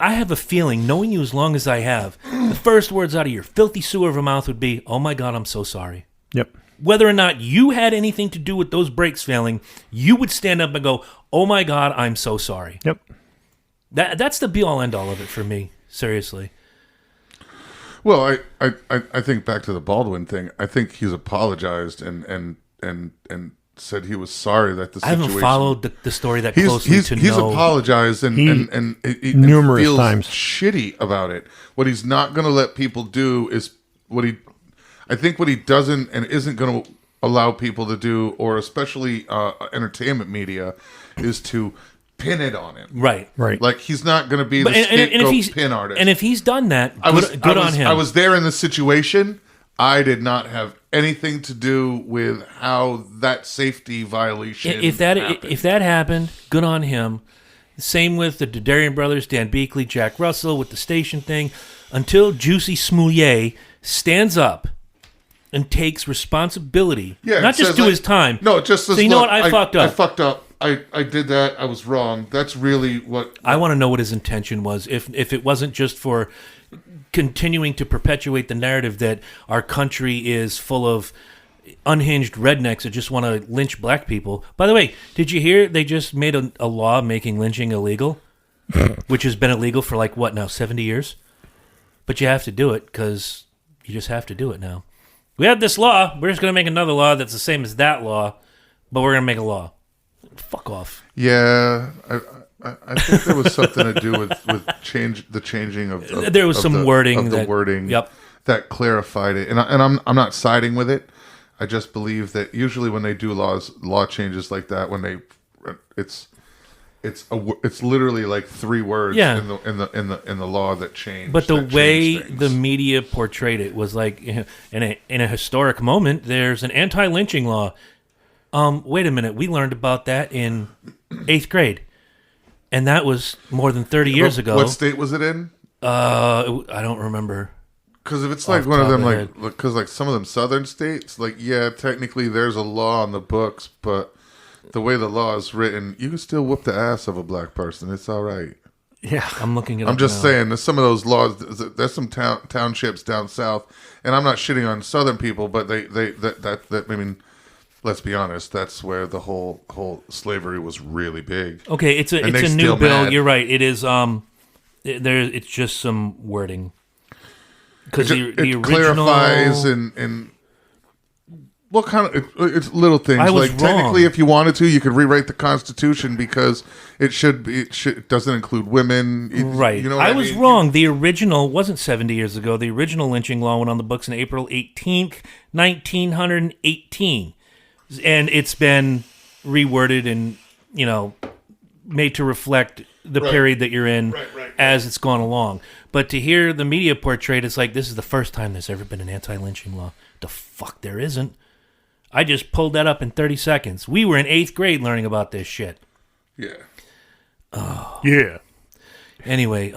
I have a feeling, knowing you as long as I have, the first words out of your filthy sewer of a mouth would be, "Oh my God, I'm so sorry." Yep. Whether or not you had anything to do with those brakes failing, you would stand up and go, "Oh my God, I'm so sorry." Yep. That's the be all end all of it for me. Seriously. Well, I think back to the Baldwin thing. I think he's apologized and said he was sorry that the I situation. haven't followed the story that closely to he's know. apologized and numerous feels times shitty about it. What he's not going to let people do is what he doesn't and isn't going to allow people to do, or especially entertainment media, is to pin it on him. Right. Like he's not going to be the scapegoat pin artist. And if he's done that, good on him. I was there in the situation. I did not have anything to do with how that safety violation If happened. that happened, good on him. Same with the Dardarian brothers, Dan Beakley, Jack Russell with the station thing. Until Juicy Smoulier stands up and takes responsibility, not just do his time. No, it just says, so you know look, what? I fucked up. I fucked up. I did that. I was wrong. That's really what I want to know what his intention was. If it wasn't just for continuing to perpetuate the narrative that our country is full of unhinged rednecks that just want to lynch black people. By the way, did you hear they just made a law making lynching illegal, which has been illegal for like what now, 70 years? But you have to do it because you just have to do it now. We have this law. We're just going to make another law that's the same as that law, but we're going to make a law. Fuck off. Yeah, I think there was something to do with the changing of there was some wording of the that, wording Yep. that clarified it, and I'm not siding with it. I just believe that usually when they do law changes like that, when it's literally like 3 words Yeah. in the law that changed. But the that way changed things. the media portrayed it was like in a historic moment. There's an anti-lynching law. Wait a minute. We learned about that in 8th grade, and that was more than 30 years ago. What state was it in? I don't remember. Because if it's Off like one of top them, of the because like some of them southern states, like yeah, technically there's a law on the books, but the way the law is written, you can still whoop the ass of a black person. It's all right. Yeah. I'm looking at. I'm just saying, there's some of those laws. There's some townships down south, and I'm not shitting on southern people, but that I mean, let's be honest, that's where the whole slavery was really big. Okay, it's a new still bill. mad. You're right. It is. It's just some wording. Because the original clarifies and what kind of it's little things. I was like technically, wrong. if you wanted to, you could rewrite the Constitution because it doesn't include women. Right. You know what I I was mean? wrong. The original wasn't 70 years ago. The original lynching law went on the books on April 18th, 1918. And it's been reworded and, made to reflect the period that you're in as it's gone along. But to hear the media portrayed, it's like this is the first time there's ever been an anti-lynching law. The fuck there isn't. I just pulled that up in 30 seconds. We were in 8th grade learning about this shit. Yeah. Yeah. Anyway,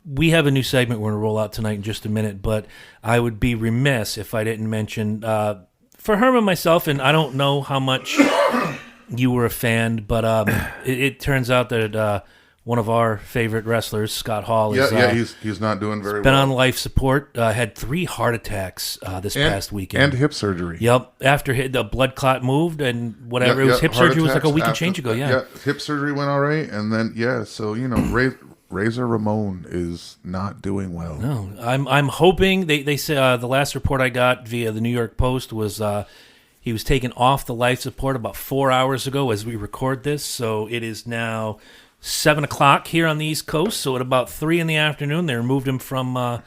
we have a new segment we're going to roll out tonight in just a minute, but I would be remiss if I didn't mention, for Herm and myself, and I don't know how much you were a fan, but it turns out that one of our favorite wrestlers, Scott Hall, is he's not doing very been well. on life support, had 3 heart attacks this past weekend. And hip surgery. Yep, after the blood clot moved and whatever. It was hip heart surgery was like a attacks week and after- change ago, Yeah, hip surgery went all right, and then so Razor Ramon is not doing well. No, I'm hoping they say the last report I got via the New York Post was he was taken off the life support about 4 hours ago as we record this. So it is now 7:00 here on the East Coast. So at about 3 in the afternoon, they removed him from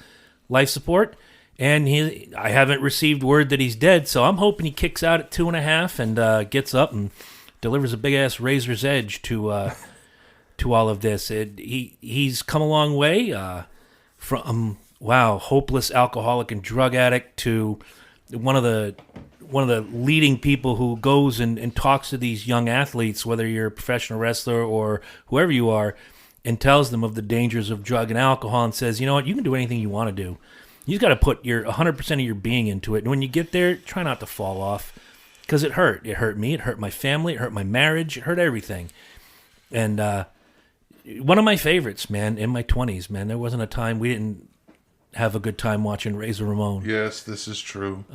life support, and I haven't received word that he's dead. So I'm hoping he kicks out at 2.5 and gets up and delivers a big ass razor's edge to all of this. He's come a long way from hopeless alcoholic and drug addict to one of the leading people who goes and talks to these young athletes, whether you're a professional wrestler or whoever you are, and tells them of the dangers of drug and alcohol and says, you know what, you can do anything you want to do. You just got to put your 100% of your being into it. And when you get there, try not to fall off because it hurt. It hurt me. It hurt my family. It hurt my marriage. It hurt everything. And one of my favorites, man, in my 20s, man, there wasn't a time we didn't have a good time watching Razor Ramon. Yes, this is true.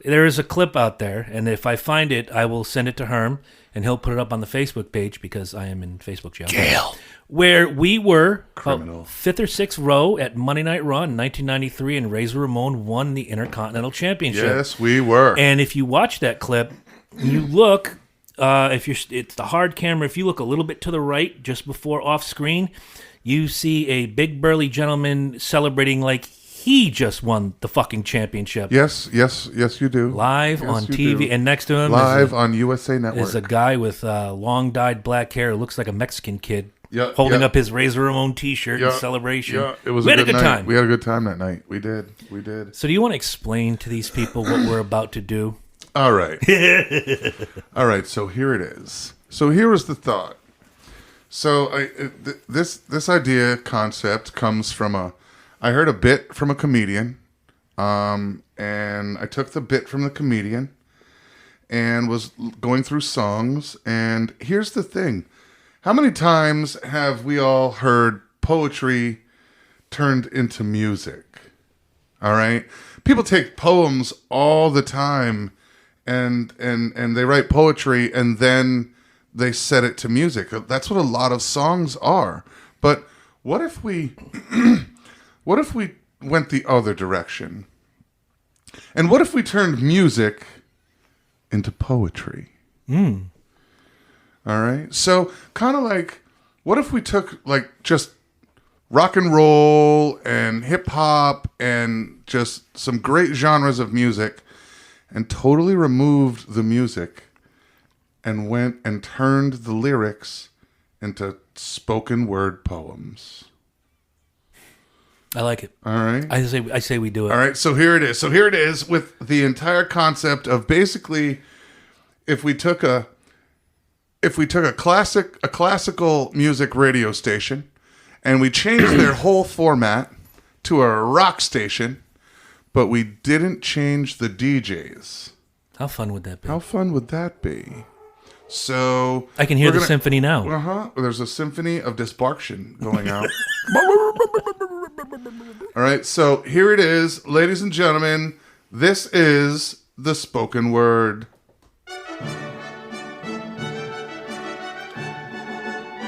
There is a clip out there, and if I find it, I will send it to Herm, and he'll put it up on the Facebook page because I am in Facebook jail. Where we were Criminal. 5th or 6th row at Monday Night Raw in 1993, and Razor Ramon won the Intercontinental Championship. Yes, we were. And if you watch that clip, you look, it's the hard camera. If you look a little bit to the right, just before off screen, you see a big burly gentleman celebrating like he just won the fucking championship. Yes, you do. Live Yes, on you TV, do. and next to him Live on USA Network. is a guy with long dyed black hair who looks like a Mexican kid. Yeah, holding yeah. up his Razor Ramon T-shirt in Yeah, celebration. Yeah, it was We a had good night. time. We had a good time that night. We did. So do you want to explain to these people what we're about to do? All right. All right, so here it is. So here was the thought. So this idea concept comes from I heard a bit from a comedian, and I took the bit from the comedian and was going through songs. And here's the thing. How many times have we all heard poetry turned into music? All right? People take poems all the time and they write poetry and then they set it to music. That's what a lot of songs are. But what if we what if we went the other direction? And what if we turned music into poetry? All right. So kind of like, what if we took like just rock and roll and hip hop and just some great genres of music and totally removed the music and went and turned the lyrics into spoken word poems? I like it. All right. I say we do it. All right, so here it is. So here it is with the entire concept of basically, if we took a classical music radio station and we changed their whole format to a rock station, but we didn't change the DJs. How fun would that be? How fun would that be? So I can hear we're the gonna- symphony now. Uh-huh. There's a symphony of Dysfunction going out. All right, so here it is, ladies and gentlemen. This is the spoken word.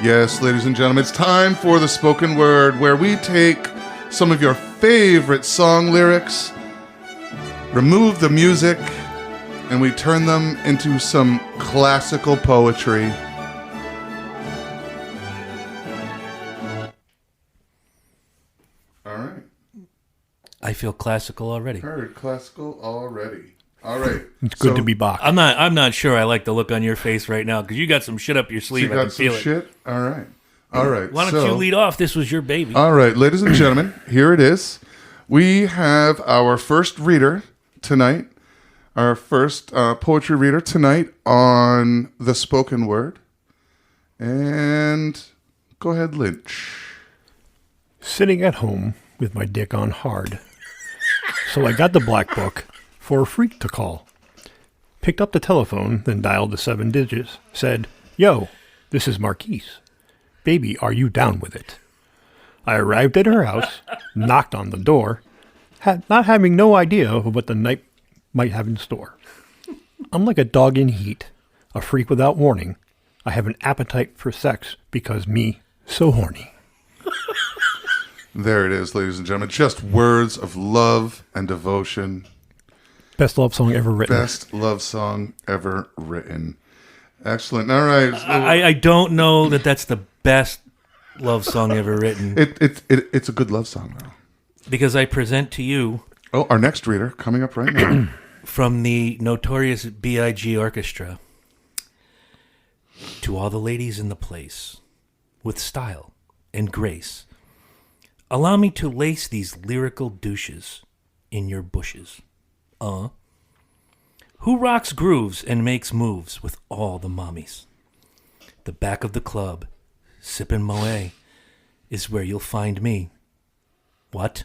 Yes, ladies and gentlemen, it's time for the spoken word, where we take some of your favorite song lyrics, remove the music, and we turn them into some classical poetry. All right. I feel classical already. Heard classical already. All right. It's good to be back. I'm not sure I like the look on your face right now because you got some shit up your You sleeve. I got can some feel it. shit? All right. All right. Why don't you lead off? This was your baby. All right, ladies and gentlemen, here it is. We have our first reader tonight, our first poetry reader tonight on the spoken word. And go ahead, Lynch. Sitting at home with my dick on hard. So I got the black book for a freak to call. Picked up the telephone, then dialed the 7 digits. Said, "Yo, this is Marquise. Baby, are you down with it?" I arrived at her house, knocked on the door, not having no idea of what the night might have in store. I'm like a dog in heat, a freak without warning. I have an appetite for sex because me so horny. There it is, ladies and gentlemen. Just words of love and devotion. Best love song ever written. Best love song ever written. Excellent. All right. I don't know that that's the best love song ever written It's a good love song, though. because I present to you Oh, our next reader coming up right now. from the Notorious B.I.G. Orchestra. To all the ladies in the place, with style and grace, allow me to lace these lyrical douches in your bushes. Who rocks grooves and makes moves with all the mommies? The back of the club, sippin' Moët, is where you'll find me. What?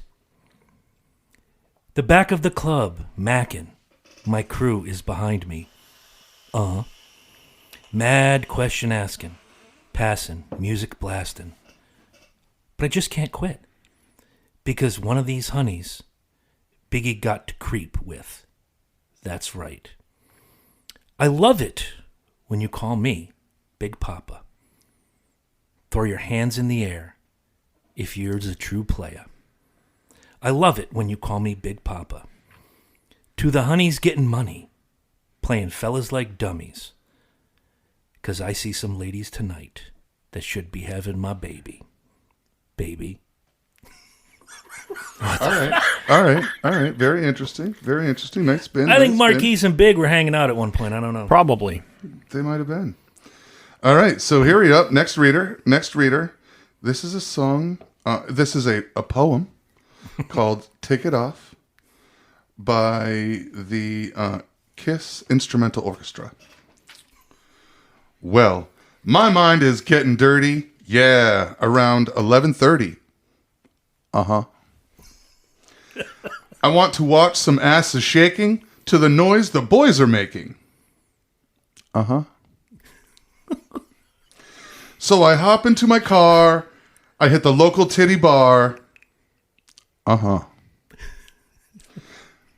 The back of the club, mackin'. My crew is behind me. Mad question asking, passing, music blasting. But I just can't quit. Because one of these honeys, Biggie got to creep with. That's right. I love it when you call me Big Papa. Throw your hands in the air if you're a true player. I love it when you call me Big Papa. To the honeys getting money, playing fellas like dummies. 'Cause I see some ladies tonight that should be having my baby. Baby. All right. Very interesting. Nice spin. I think nice spin. Marquise and Big were hanging out at one point. I don't know. Probably. They might have been. All right, so here we up. Next reader. This is a song. This is a poem called "Take It Off" by the Kiss Instrumental Orchestra. Well, my mind is getting dirty. Yeah, around 11:30. Uh-huh. I want to watch some asses shaking to the noise the boys are making. Uh-huh. So I hop into my car. I hit the local titty bar. Uh-huh.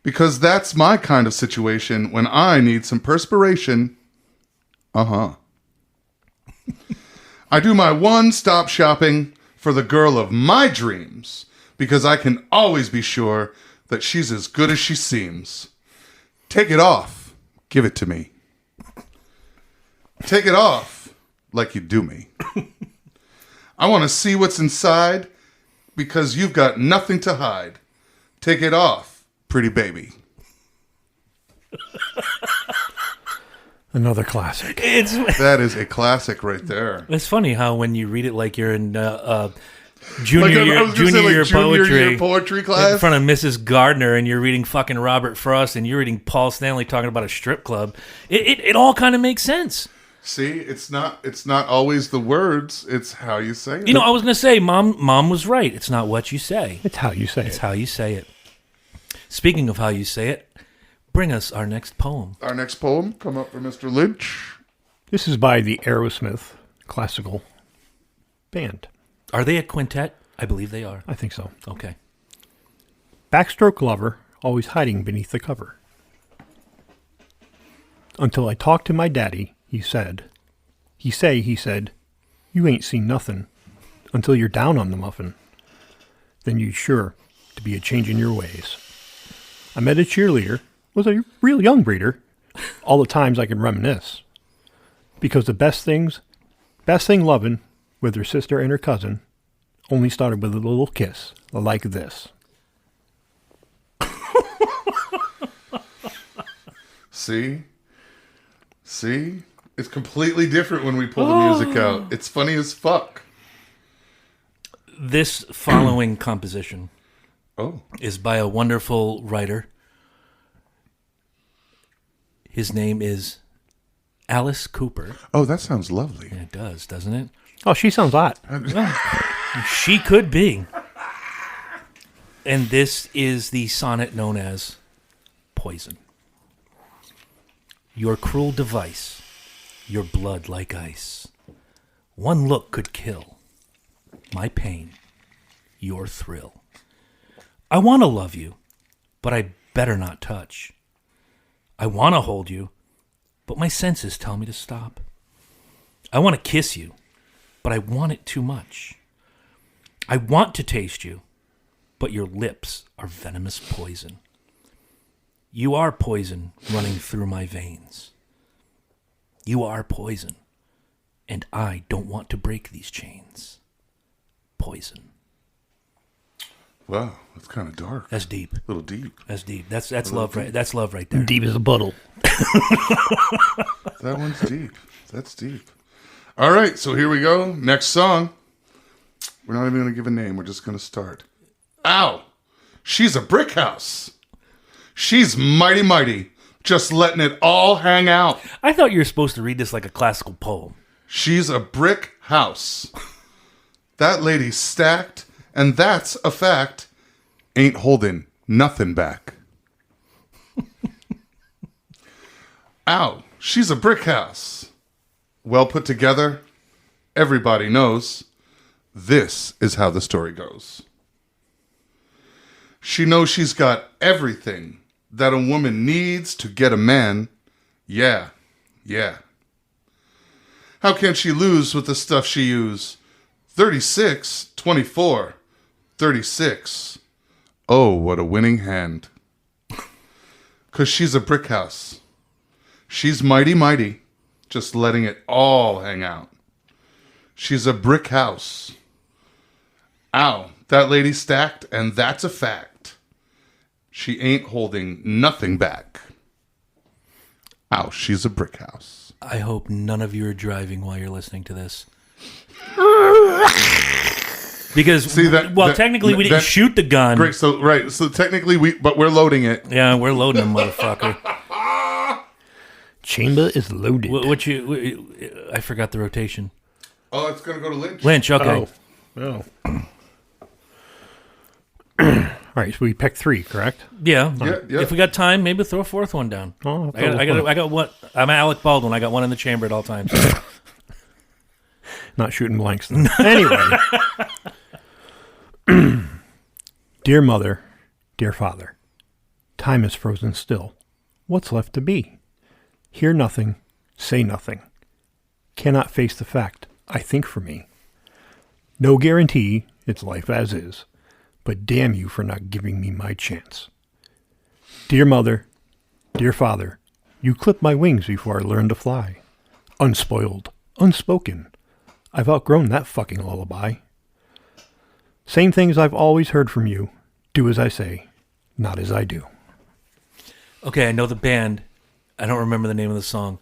Because that's my kind of situation when I need some perspiration. Uh-huh. I do my one-stop shopping for the girl of my dreams because I can always be sure that she's as good as she seems. Take it off. Give it to me. Take it off like you do me. I want to see what's inside because you've got nothing to hide. Take it off, pretty baby. Another classic. That is a classic right there. It's funny how when you read it like you're in Like junior I was gonna say, year junior poetry, year poetry class. in front of Mrs. Gardner, and you're reading fucking Robert Frost, and you're reading Paul Stanley talking about a strip club. It all kind of makes sense. See, it's not always the words, it's how you say it. You know, I was gonna say, mom was right. It's not what you say; It's how you say it's it. how you say it. Speaking of how you say it, bring us our next poem. Our next poem come up from Mr. Lynch. This is by the Aerosmith classical band. Are they a quintet? I believe they are. I think so. Okay. Backstroke lover, always hiding beneath the cover. Until I talked to my daddy, he said, he said, you ain't seen nothing until you're down on the muffin. Then you sure to be a changing your ways. I met a cheerleader, was a real young breeder, all the times I can reminisce. Because the best thing loving with her sister and her cousin only started with a little kiss like this. See? It's completely different when we pull the music out. It's funny as fuck. This following composition Oh. is by a wonderful writer. His name is Alice Cooper. Oh, that sounds lovely. Yeah, it does, doesn't it? Oh, she sounds hot. She could be. And this is the sonnet known as Poison. Your cruel device, your blood like ice. One look could kill. My pain, your thrill. I want to love you, but I better not touch. I want to hold you, but my senses tell me to stop. I want to kiss you, but I want it too much. I want to taste you, but your lips are venomous poison. You are poison running through my veins. You are poison, and I don't want to break these chains. Poison. Wow, that's kind of dark. That's deep. A little deep. That's deep. That's love right. That's love right there. Deep as a puddle. That one's deep. That's deep. All right, so here we go. Next song. We're not even going to give a name. We're just going to start. Ow! She's a brick house. She's mighty, mighty. Just letting it all hang out. I thought you were supposed to read this like a classical poem. She's a brick house. That lady's stacked, and that's a fact. Ain't holding nothing back. Ow, she's a brick house. Well put together. Everybody knows. This is how the story goes. She knows she's got everything that a woman needs to get a man. Yeah. How can she lose with the stuff she use? 36, 24, 36. Oh, what a winning hand. 'Cause she's a brick house. She's mighty, mighty, just letting it all hang out. She's a brick house. Ow, that lady stacked, and that's a fact. She ain't holding nothing back. Ow, she's a brick house. I hope none of you are driving while you're listening to this. Because, technically we didn't shoot the gun. Great, so technically we're loading it. Yeah, we're loading them, motherfucker. Chamber is loaded. I forgot the rotation. Oh, it's going to go to Lynch. Lynch, okay. Oh. All right, so we picked 3, correct? Yeah. Yeah. If we got time, maybe throw a 4th one down. Oh, I got one. I'm Alec Baldwin. I got one in the chamber at all times. Not shooting blanks. Then. Anyway. Dear mother, dear father, time is frozen still. What's left to be? Hear nothing, say nothing. Cannot face the fact, I think for me. No guarantee, it's life as is. But damn you for not giving me my chance. Dear mother, dear father, you clipped my wings before I learned to fly. Unspoiled, unspoken. I've outgrown that fucking lullaby. Same things I've always heard from you. Do as I say, not as I do. Okay, I know the band. I don't remember the name of the song.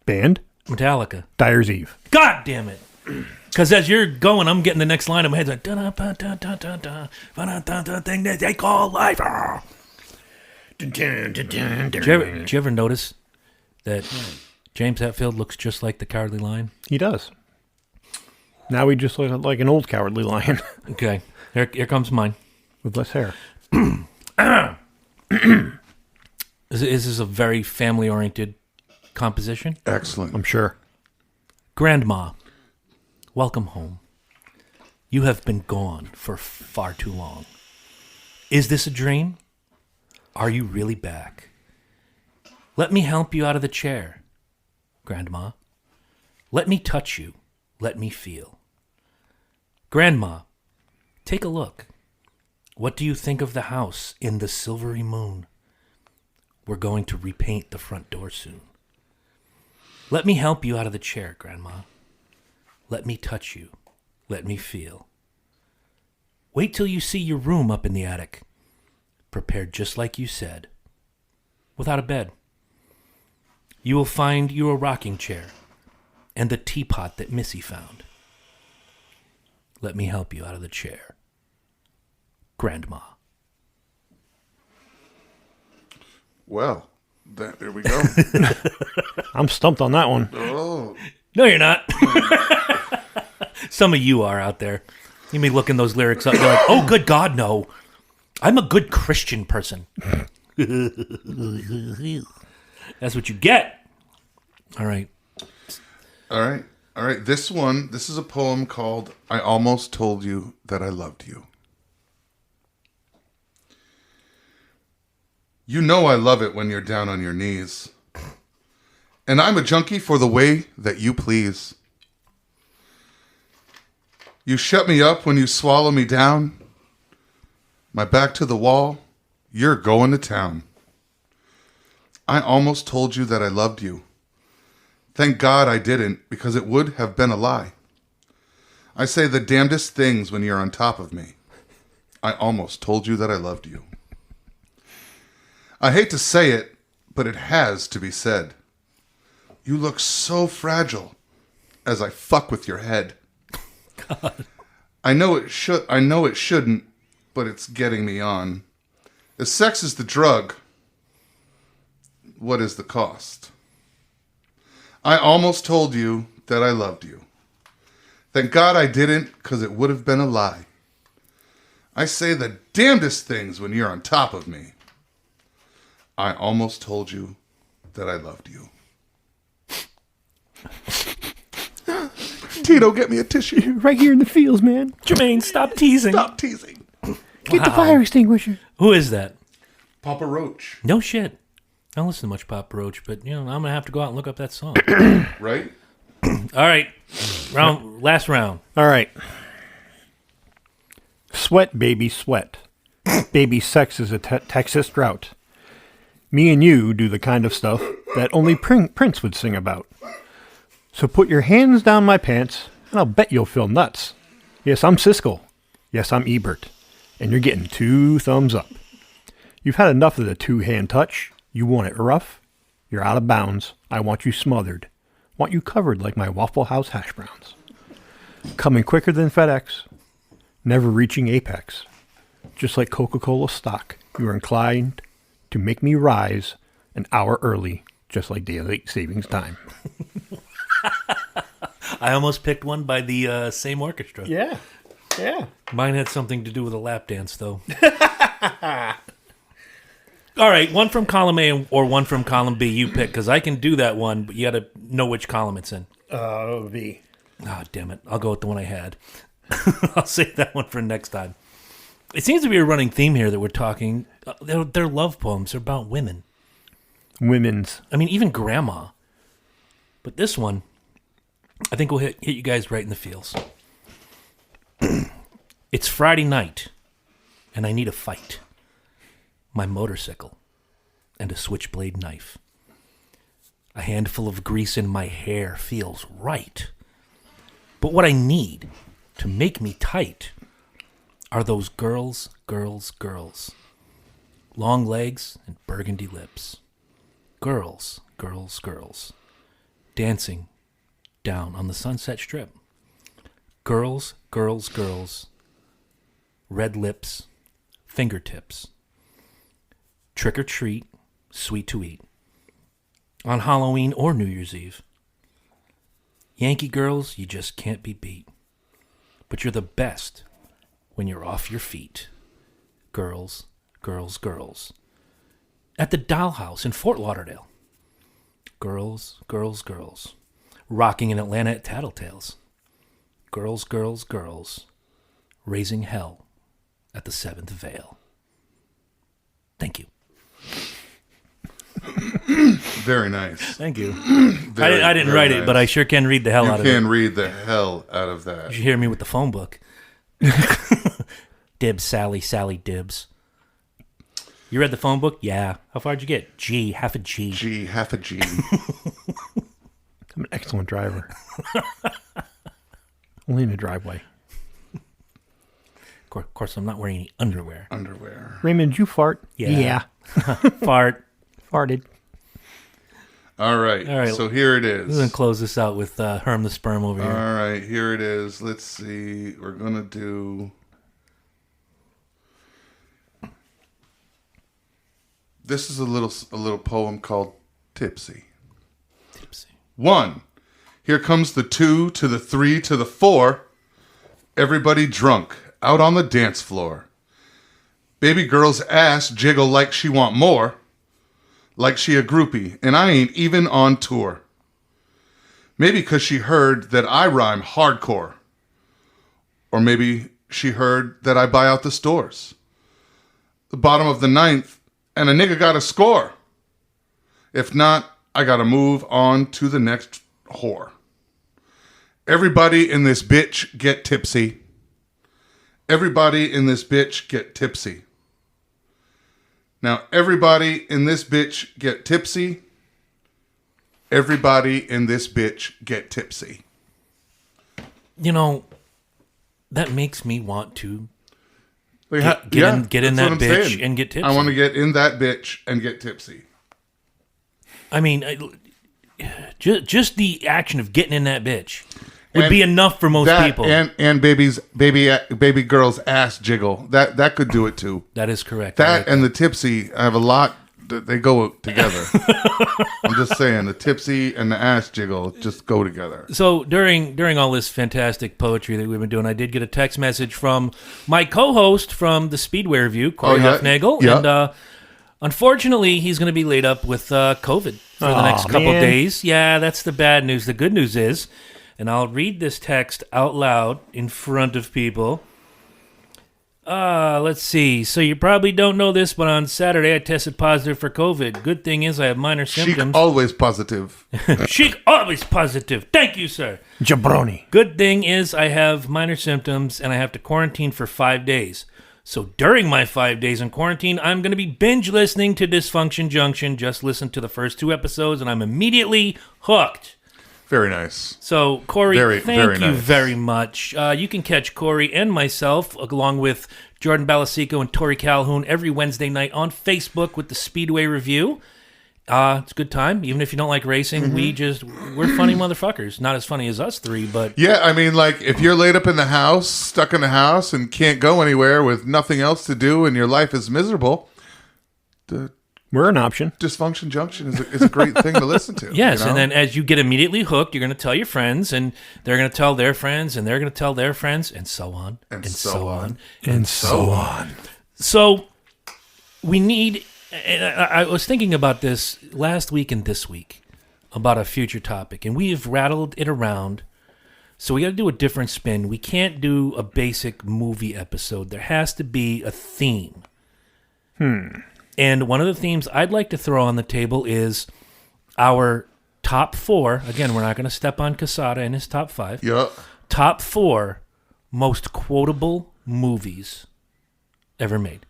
Band? Metallica. Dyer's Eve. God damn it. Because as you're going, I'm getting the next line in my head. Like, thing that they call life. Did you ever notice that James Hetfield looks just like the Cowardly Lion? He does. Now he just looks like an old Cowardly Lion. Okay, here comes mine. With less hair. This is a very family-oriented composition. Excellent. I'm sure. Grandma, welcome home. You have been gone for far too long. Is this a dream? Are you really back? Let me help you out of the chair, Grandma. Let me touch you. Let me feel. Grandma, take a look. What do you think of the house in the silvery moon? We're going to repaint the front door soon. Let me help you out of the chair, Grandma. Let me touch you. Let me feel. Wait till you see your room up in the attic. Prepared just like you said. Without a bed. You will find you a rocking chair and the teapot that Missy found. Let me help you out of the chair. Grandma. Well, there we go. I'm stumped on that one. Oh. No, you're not. Some of you are out there. You may look in those lyrics up. You're like, oh, good God, no. I'm a good Christian person. That's what you get. All right. All right. This is a poem called I Almost Told You That I Loved You. You know I love it when you're down on your knees. And I'm a junkie for the way that you please. You shut me up when you swallow me down. My back to the wall, you're going to town. I almost told you that I loved you. Thank God I didn't, because it would have been a lie. I say the damnedest things when you're on top of me. I almost told you that I loved you. I hate to say it, but it has to be said. You look so fragile as I fuck with your head. God. I know it shouldn't, but it's getting me on. If sex is the drug, what is the cost? I almost told you that I loved you. Thank God I didn't, because it would have been a lie. I say the damnedest things when you're on top of me. I almost told you that I loved you. Tito, get me a tissue. Right here in the fields, man. Jermaine, stop teasing. Stop teasing. Get the fire extinguisher. Who is that? Papa Roach. No shit. I don't listen to much Papa Roach, but I'm gonna have to go out and look up that song. Right? All right, last round. All right. Sweat, baby, sweat. Baby sex is a Texas drought. Me and you do the kind of stuff that only Prince would sing about. So put your hands down my pants, and I'll bet you'll feel nuts. Yes, I'm Siskel. Yes, I'm Ebert. And you're getting 2 thumbs up. You've had enough of the 2-hand touch. You want it rough? You're out of bounds. I want you smothered. Want you covered like my Waffle House hash browns. Coming quicker than FedEx. Never reaching apex. Just like Coca-Cola stock, you are inclined to make me rise an hour early, just like daylight savings time. I almost picked one by the same orchestra. Yeah. Mine had something to do with a lap dance, though. All right, one from column A or one from column B. You pick, because I can do that one, but you got to know which column it's in. V. Oh, damn it. I'll go with the one I had. I'll save that one for next time. It seems to be a running theme here that we're talking. They're love poems. They're about women. Women's. I mean, even grandma. But this one, I think will hit you guys right in the feels. It's Friday night, and I need a fight. My motorcycle and a switchblade knife. A handful of grease in my hair feels right. But what I need to make me tight are those girls. Long legs and burgundy lips. Girls. Dancing down on the Sunset Strip. Girls. Red lips, fingertips. Trick or treat, sweet to eat. On Halloween or New Year's Eve. Yankee girls, you just can't be beat. But you're the best when you're off your feet. Girls. At the Dollhouse in Fort Lauderdale. Girls. Rocking in Atlanta at Tattletales. Girls. Raising hell at the Seventh Veil. Thank you. Very nice. Thank you. I didn't write it, but I sure can read the hell out of it. You can read the hell out of that. You should hear me with the phone book. Dibs, Sally, dibs. You read the phone book? Yeah. How far'd you get? G, half a G. G, half a G. I'm an excellent driver. Only in the driveway. Of course, I'm not wearing any underwear. Raymond, did you fart? Yeah. Fart. Farted. All right. So here it is. We're going to close this out with Herm the Sperm over here. All right. Here it is. Let's see. We're going to do... This is a little poem called Tipsy. 1. Here comes the 2 to the 3 to the 4. Everybody drunk out on the dance floor. Baby girl's ass jiggle like she want more. Like she a groupie, and I ain't even on tour. Maybe 'cause she heard that I rhyme hardcore. Or maybe she heard that I buy out the stores. The bottom of the 9th, and a nigga got a score. If not, I gotta move on to the next whore. Everybody in this bitch get tipsy. Everybody in this bitch get tipsy. Now, everybody in this bitch get tipsy. Everybody in this bitch get tipsy. You know, that makes me want to Get in that bitch and get tipsy. I want to get in that bitch and get tipsy. I mean, just the action of getting in that bitch would be enough for most people. And baby girl's ass jiggle. That could do it too. That is correct. That and the tipsy, I have a lot. They go together. I'm just saying, the tipsy and the ass jiggle just go together. So during all this fantastic poetry that we've been doing, I did get a text message from my co-host from the Speedway Review, Corey Huffnagel, and unfortunately, he's going to be laid up with COVID for the next couple days. Yeah, that's the bad news. The good news is, and I'll read this text out loud in front of people. Let's see. So you probably don't know this, but on Saturday I tested positive for COVID. Good thing is I have minor symptoms. Chic always positive. Chic always positive. Thank you, sir. Jabroni. Good thing is I have minor symptoms and I have to quarantine for 5 days. So during my 5 days in quarantine, I'm going to be binge listening to Dysfunction Junction. Just listen to the first 2 episodes and I'm immediately hooked. Very nice. So, Corey, thank you nice. very much. You can catch Corey and myself, along with Jordan Balasico and Tori Calhoun, every Wednesday night on Facebook with the Speedway Review. It's a good time. Even if you don't like racing, we're funny motherfuckers. Not as funny as us three, but Yeah, I mean, like, if you're laid up in the house, stuck in the house, and can't go anywhere with nothing else to do and your life is miserable, the We're an option. Dysfunction Junction is a great thing to listen to. yes. you know? And then as you get immediately hooked, you're going to tell your friends, and they're going to tell their friends, and they're going to tell their friends, and so on, And so on. and so on. So we need. And I was thinking about this last week and this week about a future topic, and we have rattled it around. So we got to do a different spin. We can't do a basic movie episode. There has to be a theme. And one of the themes I'd like to throw on the table is our top 4. Again, we're not going to step on Casada and his top 5. Yeah. Top 4 most quotable movies ever made.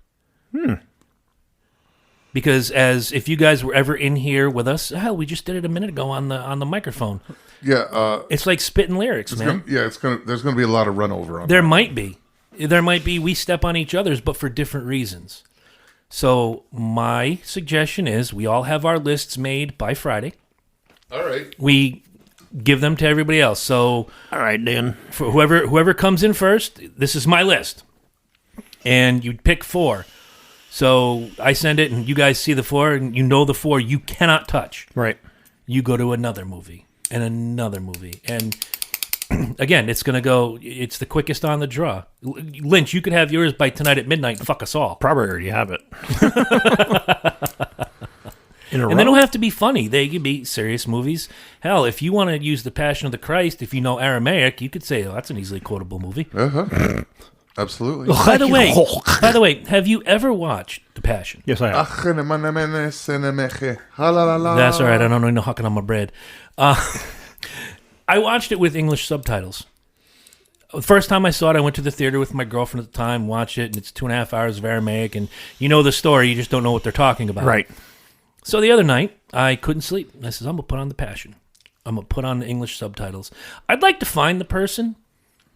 Because as if you guys were ever in here with us, hell, we just did it a minute ago on the microphone. Yeah. It's like spitting lyrics, man. There's going to be a lot of run over on There that. might be. We step on each other's, but for different reasons. So my suggestion is we all have our lists made by Friday. All right. We give them to everybody else. So All right, Dan. for whoever comes in first, this is my list. And you pick 4. So I send it, and you guys see the 4, and you know the 4 you cannot touch. Right. You go to another movie, and another movie. And again, it's going to go, it's the quickest on the draw. Lynch, you could have yours by tonight at midnight and fuck us all. Probably already have it. In a And they row? don't have to be funny. They can be serious movies. Hell, if you want to use The Passion of the Christ, if you know Aramaic, you could say, oh, that's an easily quotable movie. Absolutely. By the way, have you ever watched The Passion? Yes, I have. That's That's all right. I don't know hucking on my bread. I watched it with English subtitles. The first time I saw it, I went to the theater with my girlfriend at the time, watched it, and it's 2.5 hours of Aramaic, and you know the story, you just don't know what they're talking about. Right. So the other night, I couldn't sleep. I said, I'm going to put on The Passion. I'm going to put on the English subtitles. I'd like to find the person.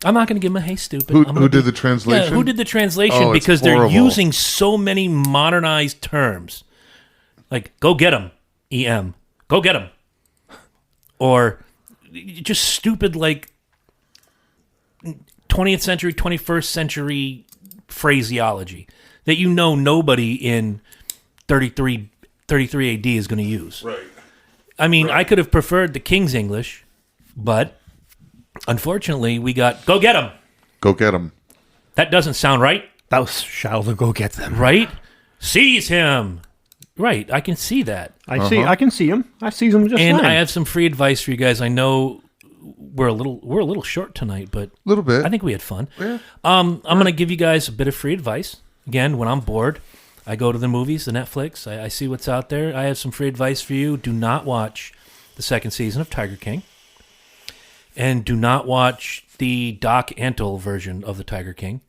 I'm not going to give them a hey, stupid. Who did the translation? Yeah, who did the translation? Oh, it's because they're horrible. using so many modernized terms. Like, go get him, EM. Go get him. Or just stupid, like, 20th century, 21st century phraseology that you know nobody in 33 AD is going to use. Right. I mean, I could have preferred the King's English, but unfortunately we got, go get him. Go get him. That doesn't sound right. Thou shalt go get them. Right? Seize him. Right, I can see that. I can see him. I see him just And fine. I have some free advice for you guys. I know we're a little short tonight, but A little bit. I think we had fun. Yeah. I'm going to give you guys a bit of free advice. Again, when I'm bored, I go to the movies, the Netflix. I see what's out there. I have some free advice for you. Do not watch the second season of Tiger King. And do not watch the Doc Antle version of the Tiger King.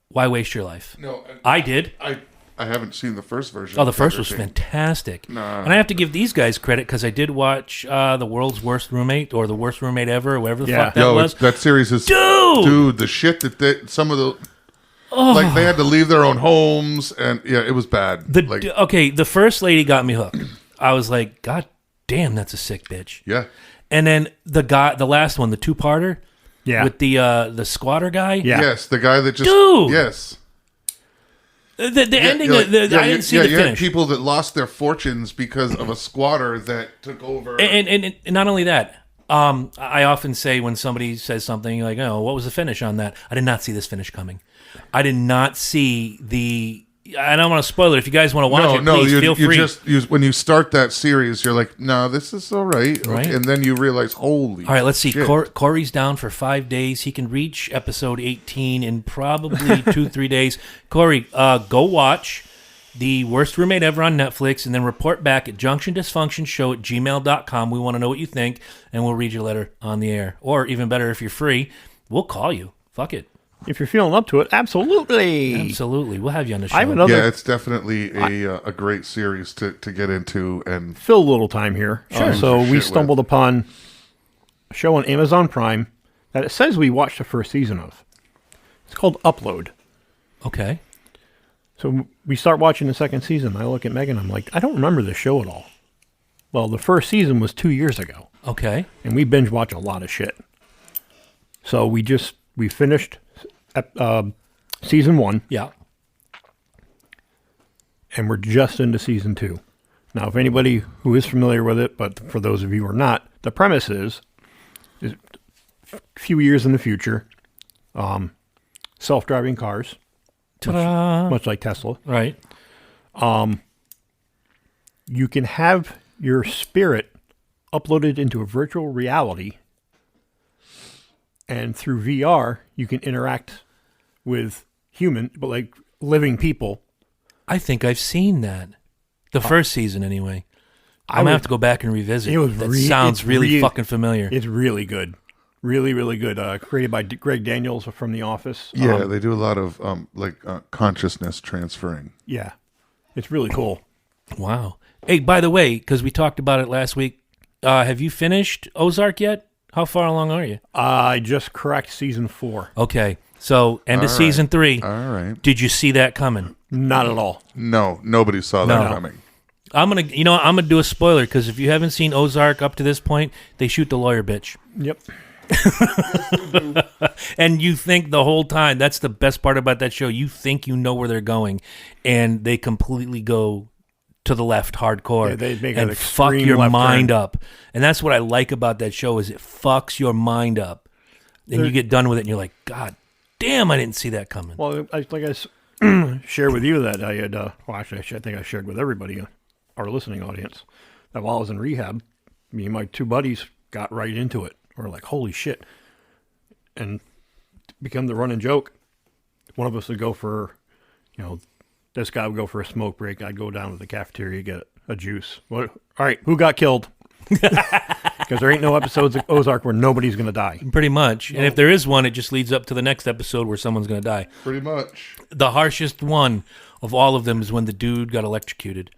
Why waste your life? No, I did. I haven't seen the first version. Oh, the of first Tiger was King. fantastic. Nah. And I have to give these guys credit because I did watch The World's Worst Roommate or The Worst Roommate Ever or whatever the fuck that was. That series is Dude! the shit that some of the like they had to leave their own homes and it was bad. The first lady got me hooked. I was like, God damn, that's a sick bitch. Yeah. And then the last one, the 2-parter, yeah. with the squatter guy. Yeah. Yes, the guy that just Dude! yes. The ending, I I didn't see the you had finish. people that lost their fortunes because of a squatter that took over. And not only that, I often say when somebody says something like, "Oh, what was the finish on that?" I did not see this finish coming. I did not see the. I don't want to spoil it. If you guys want to watch it, please feel free. When you start that series, you're like, no, this is all right. Right. And then you realize, holy All right, let's see. shit. Corey's down for 5 days. He can reach episode 18 in probably 2-3 days. Corey, go watch The Worst Roommate Ever on Netflix and then report back at junctiondysfunctionshow@gmail.com. We want to know what you think, and we'll read your letter on the air. Or even better, if you're free, we'll call you. Fuck it. If you're feeling up to it, absolutely. Absolutely. We'll have you on the show. I have another. Yeah, it's definitely a great series to get into and Fill a little time here. Sure. So we Shit stumbled upon a show on Amazon Prime that it says we watched the first season of. It's called Upload. Okay. So we start watching the second season. I look at Megan. I'm like, I don't remember this show at all. Well, the first season was 2 years ago. Okay. And we binge watch a lot of shit. So we finished season 1. Yeah. And we're just into season 2. Now, if anybody who is familiar with it, but for those of you who are not, the premise is a few years in the future, self-driving cars, much like Tesla. Right. You can have your spirit uploaded into a virtual reality, and through VR, you can interact with like living people. I think I've seen that. The first season, anyway. I'm going to have to go back and revisit. That sounds really fucking familiar. It's really good. Really, really good. Created by Greg Daniels from The Office. Yeah, they do a lot of consciousness transferring. Yeah. It's really cool. Wow. Hey, by the way, because we talked about it last week, have you finished Ozark yet? How far along are you? I just cracked season 4. Okay. So, end of season 3. All right. Did you see that coming? Not at all. No, nobody saw that coming. I'm gonna do a spoiler, because if you haven't seen Ozark up to this point, they shoot the lawyer bitch. Yep. And you think the whole time, that's the best part about that show, you think you know where they're going, and they completely go to the left hardcore. Yeah, they make and an fuck extreme your left mind turn. up. And that's what I like about that show, is it fucks your mind up. And you get done with it and you're like, God damn, I didn't see that coming. Well, I shared with you that I had, actually, I think I shared with everybody, our listening audience, that while I was in rehab, me and my 2 buddies got right into it. We're like, holy shit. And become the running joke. One of us would go for, this guy would go for a smoke break. I'd go down to the cafeteria, get a juice. All right, who got killed? Because there ain't no episodes of Ozark where nobody's going to die. Pretty much. And if there is one, it just leads up to the next episode where someone's going to die. Pretty much. The harshest one of all of them is when the dude got electrocuted.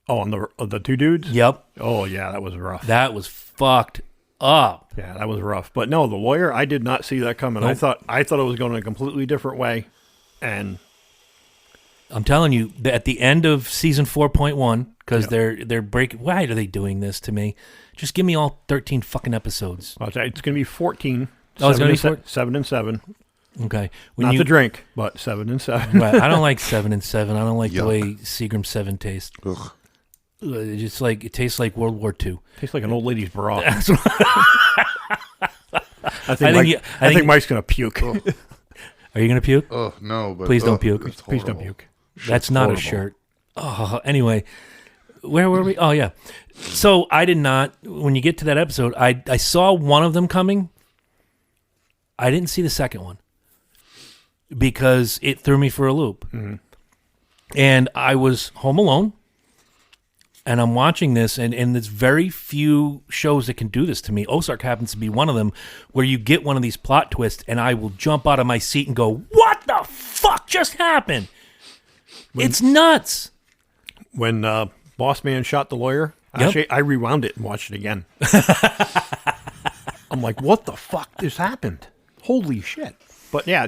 Oh, on the 2 dudes? Yep. Oh, yeah, that was rough. That was fucked up. Yeah, that was rough. But no, the lawyer, I did not see that coming. Nope. I thought it was going in a completely different way. And I'm telling you, at the end of season 4.1, because they're breaking. Why are they doing this to me? Just give me all 13 fucking episodes. it's going to be 14. Oh, it's going to be 7 and 7. Okay. Not to drink, but 7 and 7. Right. I don't like 7 and 7. I don't like the Yuck. way Seagram 7 tastes. Ugh. It's like, it tastes like World War II. Tastes like an old lady's bra. That's what- I think Mike's going to puke. Are you going to puke? Oh, no. But, Please don't puke. it's Please don't horrible. puke. That's not horrible. a shirt. Oh, anyway, where were we? Oh, yeah. So I did not, when you get to that episode, I saw one of them coming. I didn't see the second one because it threw me for a loop. Mm-hmm. And I was home alone, and I'm watching this, and there's very few shows that can do this to me. Ozark happens to be one of them, where you get one of these plot twists, and I will jump out of my seat and go, what the fuck just happened? It's nuts. When Boss Man shot the lawyer, Yep. actually, I rewound it and watched it again. I'm like, what the fuck just happened? Holy shit. But yeah,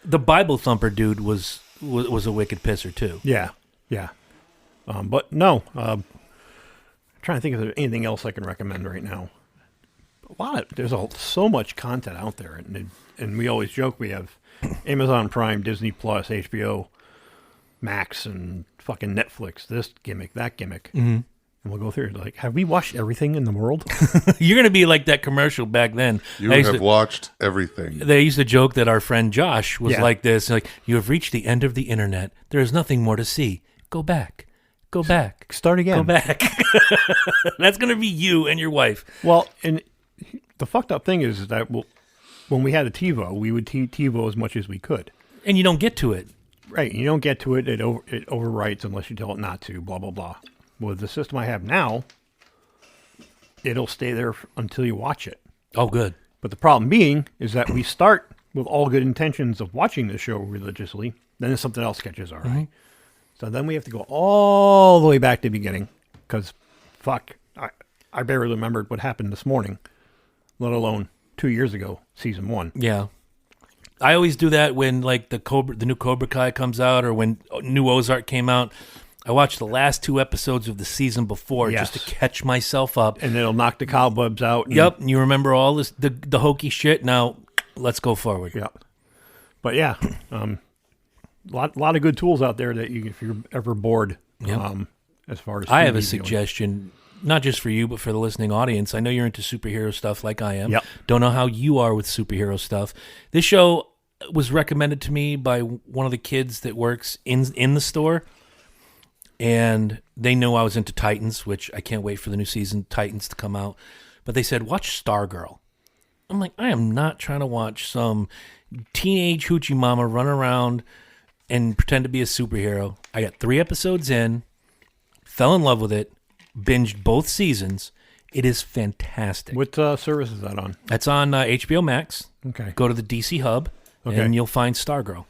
The Bible thumper dude was a wicked pisser, too. yeah. But no, I'm trying to think if there's anything else I can recommend right now. There's so much content out there, and we always joke we have Amazon Prime, Disney Plus, HBO Max, and fucking Netflix. This gimmick, that gimmick, and we'll go through it. Like, have we watched everything in the world? You're going to be like that commercial back then. You have watched everything. They used to joke that our friend Josh was Yeah. like this. Like, you have reached the end of the internet. There is nothing more to see. Go back. Go back. Start again. Go back. That's going to be you and your wife. Well, and the fucked up thing is that when we had a TiVo, we would TiVo as much as we could. And you don't get to it. Right. You don't get to it. It overwrites unless you tell it not to, blah, blah, blah. With the system I have now, it'll stay there until you watch it. Oh, good. But the problem being is that we start with all good intentions of watching the show religiously, then something else catches our eye. So then we have to go all the way back to the beginning because, fuck, I barely remembered what happened this morning, let alone 2 years ago, season 1. Yeah. I always do that when like the new Cobra Kai comes out or when new Ozark came out. I watch the last 2 episodes of the season before just to catch myself up. And it'll knock the cobwebs out. Yep, and you remember all this the hokey shit. Now let's go forward. Yep. But yeah, lot of good tools out there that if you're ever bored. Yep. As far as I have a TV suggestion, not just for you, but for the listening audience. I know you're into superhero stuff like I am. Yep. Don't know how you are with superhero stuff. This show was recommended to me by one of the kids that works in the store. And they knew I was into Titans, which I can't wait for the new season Titans to come out. But they said, watch Stargirl. I'm like, I am not trying to watch some teenage hoochie mama run around and pretend to be a superhero. I got 3 episodes in, fell in love with it, binged both seasons. It is fantastic. What service is that on? That's on HBO Max. Okay. Go to the DC Hub, Okay. and you'll find Stargirl.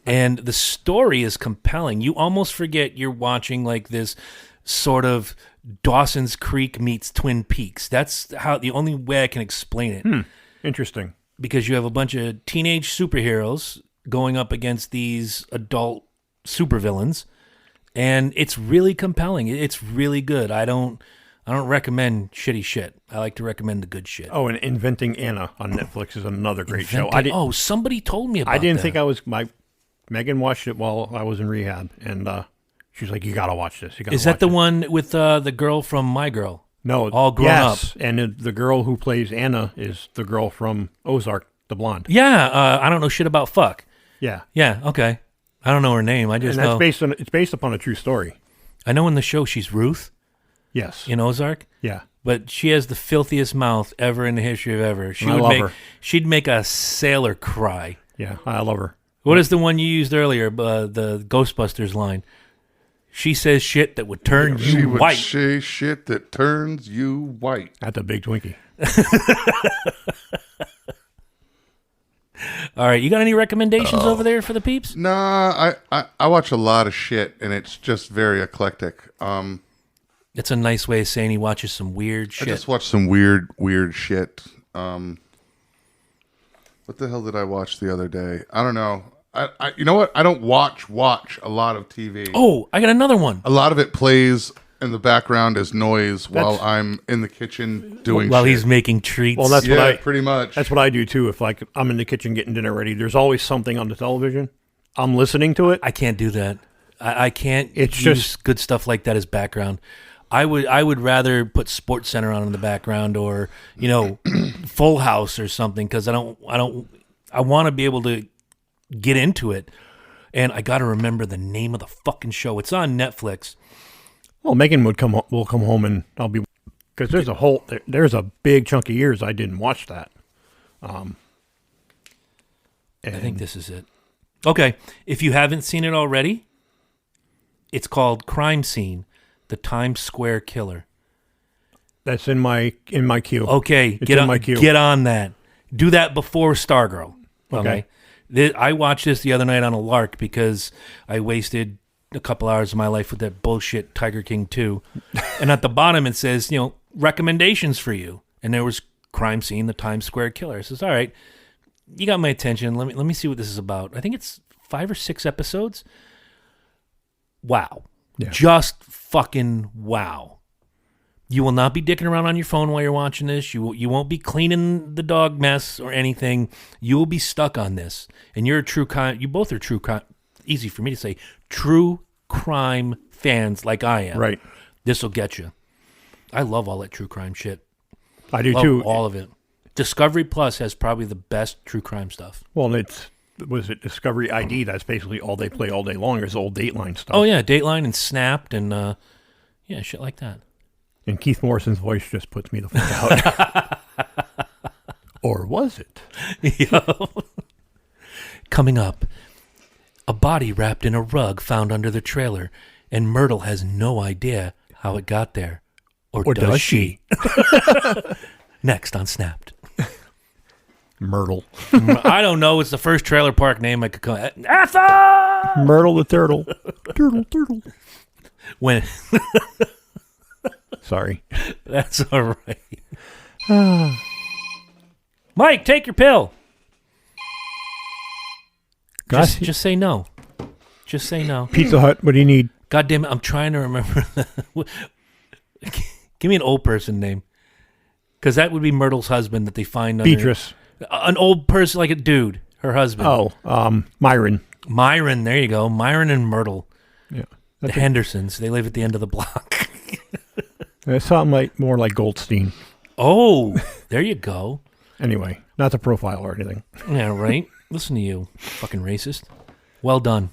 And the story is compelling. You almost forget you're watching like this sort of Dawson's Creek meets Twin Peaks. That's how the only way I can explain it. Interesting. Because you have a bunch of teenage superheroes going up against these adult supervillains, and it's really compelling. It's really good. I don't recommend shitty shit. I like to recommend the good shit. Oh, and Inventing Anna on Netflix is another great show. Somebody told me about I didn't that. think I was Megan watched it while I was in rehab, and she's like, "You gotta watch this. You gotta." Is that the one with the girl from My Girl? No, all grown up. And the girl who plays Anna is the girl from Ozark, the blonde. Yeah, I don't know shit about fuck. Yeah, Yeah, okay. I don't know her name. I just and know. it's based upon a true story. I know in the show she's Ruth Yes. in Ozark, Yeah. but she has the filthiest mouth ever in the history of ever. I love her. She'd make a sailor cry. Yeah, I love her. What is the one you used earlier? The Ghostbusters line. She says shit that would turn She you would white. say shit that turns you white. That's a big Twinkie. All right, you got any recommendations over there for the peeps? Nah, I watch a lot of shit, and it's just very eclectic. It's a nice way of saying he watches some weird I shit. just watch some weird shit. What the hell did I watch the other day? I don't know. I you know what? I don't watch a lot of TV. Oh, I got another one. A lot of it plays in the background as noise while I'm in the kitchen doing While shit. he's making treats. Well, that's yeah, pretty much. That's what I do too. If like I'm in the kitchen getting dinner ready, there's always something on the television. I'm listening to it. I can't do that. I can't It's use just- good stuff like that as background. I would rather put Sports Center on in the background or, Full House or something because I want to be able to get into it. And I got to remember the name of the fucking show. It's on Netflix. Well, Megan will come home and I'll be, because there's a big chunk of years I didn't watch that. I think this is it. Okay, if you haven't seen it already, it's called Crime Scene: The Times Square Killer. That's in my queue. Okay, It's in my queue. get on that. Do that before Stargirl. Okay. I watched this the other night on a lark because I wasted a couple hours of my life with that bullshit Tiger King 2. And at the bottom it says, recommendations for you. And there was Crime Scene: The Times Square Killer. I says, all right, you got my attention. Let me see what this is about. I think it's 5 or 6 episodes. Wow. Yeah. Just fucking wow. You will not be dicking around on your phone while you're watching this. You won't be cleaning the dog mess or anything. You will be stuck on this. And you're a true crime. You both are true crime. Easy for me to say. True crime fans like I am. Right. This will get you. I love all that true crime shit. I do Love too. all of it. Discovery Plus has probably the best true crime stuff. Well, was it Discovery ID? That's basically all they play all day long is old Dateline stuff. Oh yeah, Dateline and Snapped and shit like that. And Keith Morrison's voice just puts me the fuck out. Or was it? Coming up, a body wrapped in a rug found under the trailer, and Myrtle has no idea how it got there. Or does she? Next on Snapped. Myrtle. I don't know. It's the first trailer park name I could come. Ethel! Myrtle the turtle. Turtle. When Sorry. that's all right. Mike, take your pill. Just say no. Just say no. Pizza Hut, what do you need? God damn it, I'm trying to remember. Give me an old person name. Because that would be Myrtle's husband that they find under... Beatrice. An old person, like a dude. Her husband. Oh, Myron. Myron, there you go. Myron and Myrtle. Yeah. The Hendersons. They live at the end of the block. It's something more like Goldstein. Oh, there you go. Anyway, not the profile or anything. Yeah, right? Listen to you, fucking racist. Well done.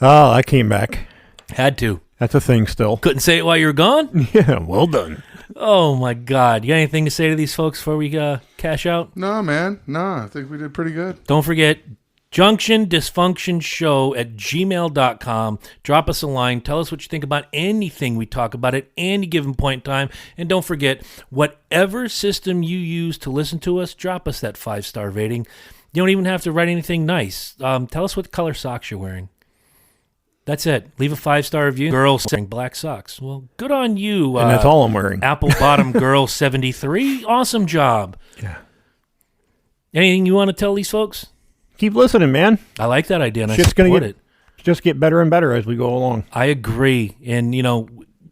Oh, I came back. Had to. That's a thing still. Couldn't say it while you were gone? Yeah, well done. Oh, my God. You got anything to say to these folks before we cash out? No, man. No, I think we did pretty good. Don't forget, junctiondysfunctionshow@gmail.com. Drop us a line. Tell us what you think about anything we talk about at any given point in time. And don't forget, whatever system you use to listen to us, drop us that 5-star rating. You don't even have to write anything nice. Tell us what color socks you're wearing. That's it. Leave a 5-star review. Girl wearing black socks. Well, good on you. And that's all I'm wearing. Apple Bottom Girl 73. Awesome job. Yeah. Anything you want to tell these folks? Keep listening, man. I like that idea, and Shit's I support it. Just get better and better as we go along. I agree. And,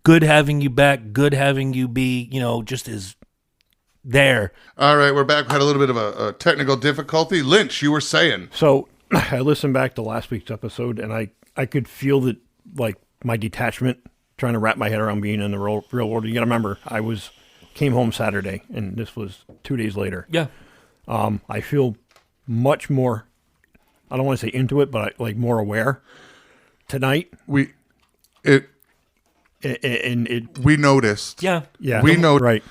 good having you back. Good having you be, just as there. All right, we're back. We had a little bit of a technical difficulty. Lynch, you were saying. So I listened back to last week's episode, and I could feel that, like, my detachment, trying to wrap my head around being in the real world. You got to remember, came home Saturday, and this was 2 days later. Yeah. I feel much more, I don't want to say into it, but more aware tonight. We noticed. Yeah. Yeah. We know. Right.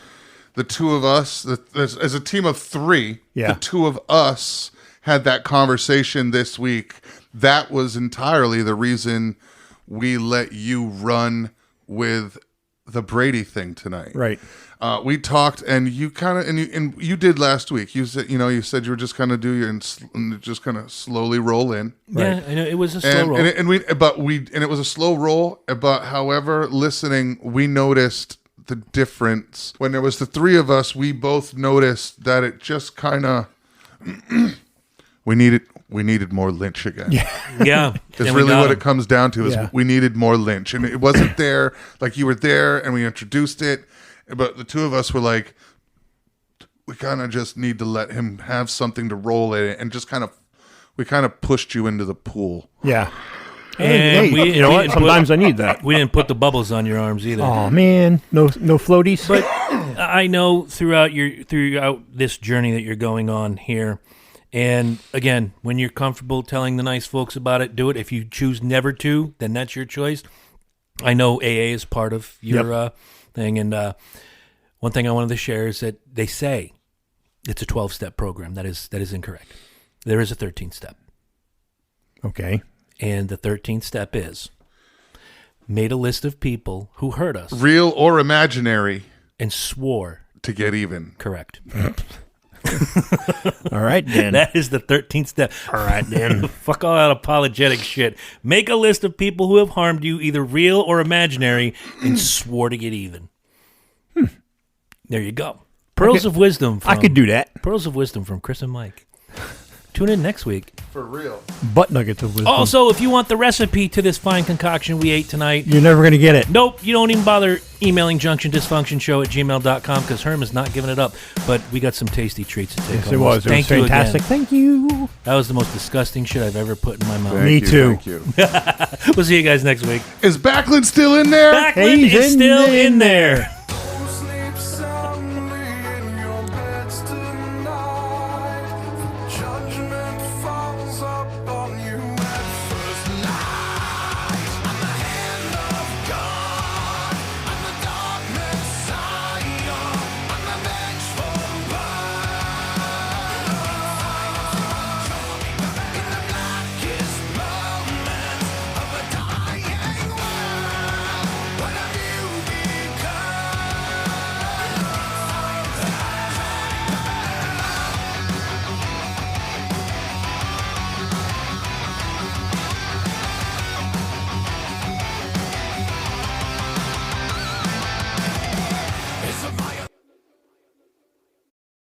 The two of us, as a team of three, Yeah. the two of us had that conversation this week. That was entirely the reason we let you run with the Brady thing tonight. Right. We talked, and you kind of, and you did last week. You said, you said you were just kind of and just kind of slowly roll in. Yeah, I know. It was a slow roll. And it was a slow roll. But however, listening, we noticed the difference when there was the three of us. We both noticed that it just kind of we needed more Lynch again. Yeah. It's really what it comes down to is we needed more Lynch, and it wasn't there. Like, you were there and we introduced it, but the two of us were like, we kind of just need to let him have something to roll in it, and just we kind of pushed you into the pool. Yeah. And you know what? Sometimes I need that. We didn't put the bubbles on your arms either. Oh man, no floaties. But I know throughout this journey that you're going on here, and again, when you're comfortable telling the nice folks about it, do it. If you choose never to, then that's your choice. I know AA is part of your thing, and one thing I wanted to share is that they say it's a 12-step program. That is incorrect. There is a 13th step. Okay. And the 13th step is made a list of people who hurt us. Real or imaginary. And swore. To get even. Correct. All right, then. That is the 13th step. All right, then. Fuck all that apologetic shit. Make a list of people who have harmed you, either real or imaginary, and swore to get even. There you go. Pearls of wisdom. I could do that. Pearls of wisdom from Chris and Mike. Tune in next week. For real. Butt nuggets of wisdom. Also, if you want the recipe to this fine concoction we ate tonight, you're never going to get it. Nope, you don't even bother emailing junctiondysfunctionshow@gmail.com because Herm is not giving it up. But we got some tasty treats to take Yes, home. it was. Thank It you was fantastic. again. Thank you. That was the most disgusting shit I've ever put in my mouth. Me too. Thank you. We'll see you guys next week. Is Backlund still in there? Backlund is still in there.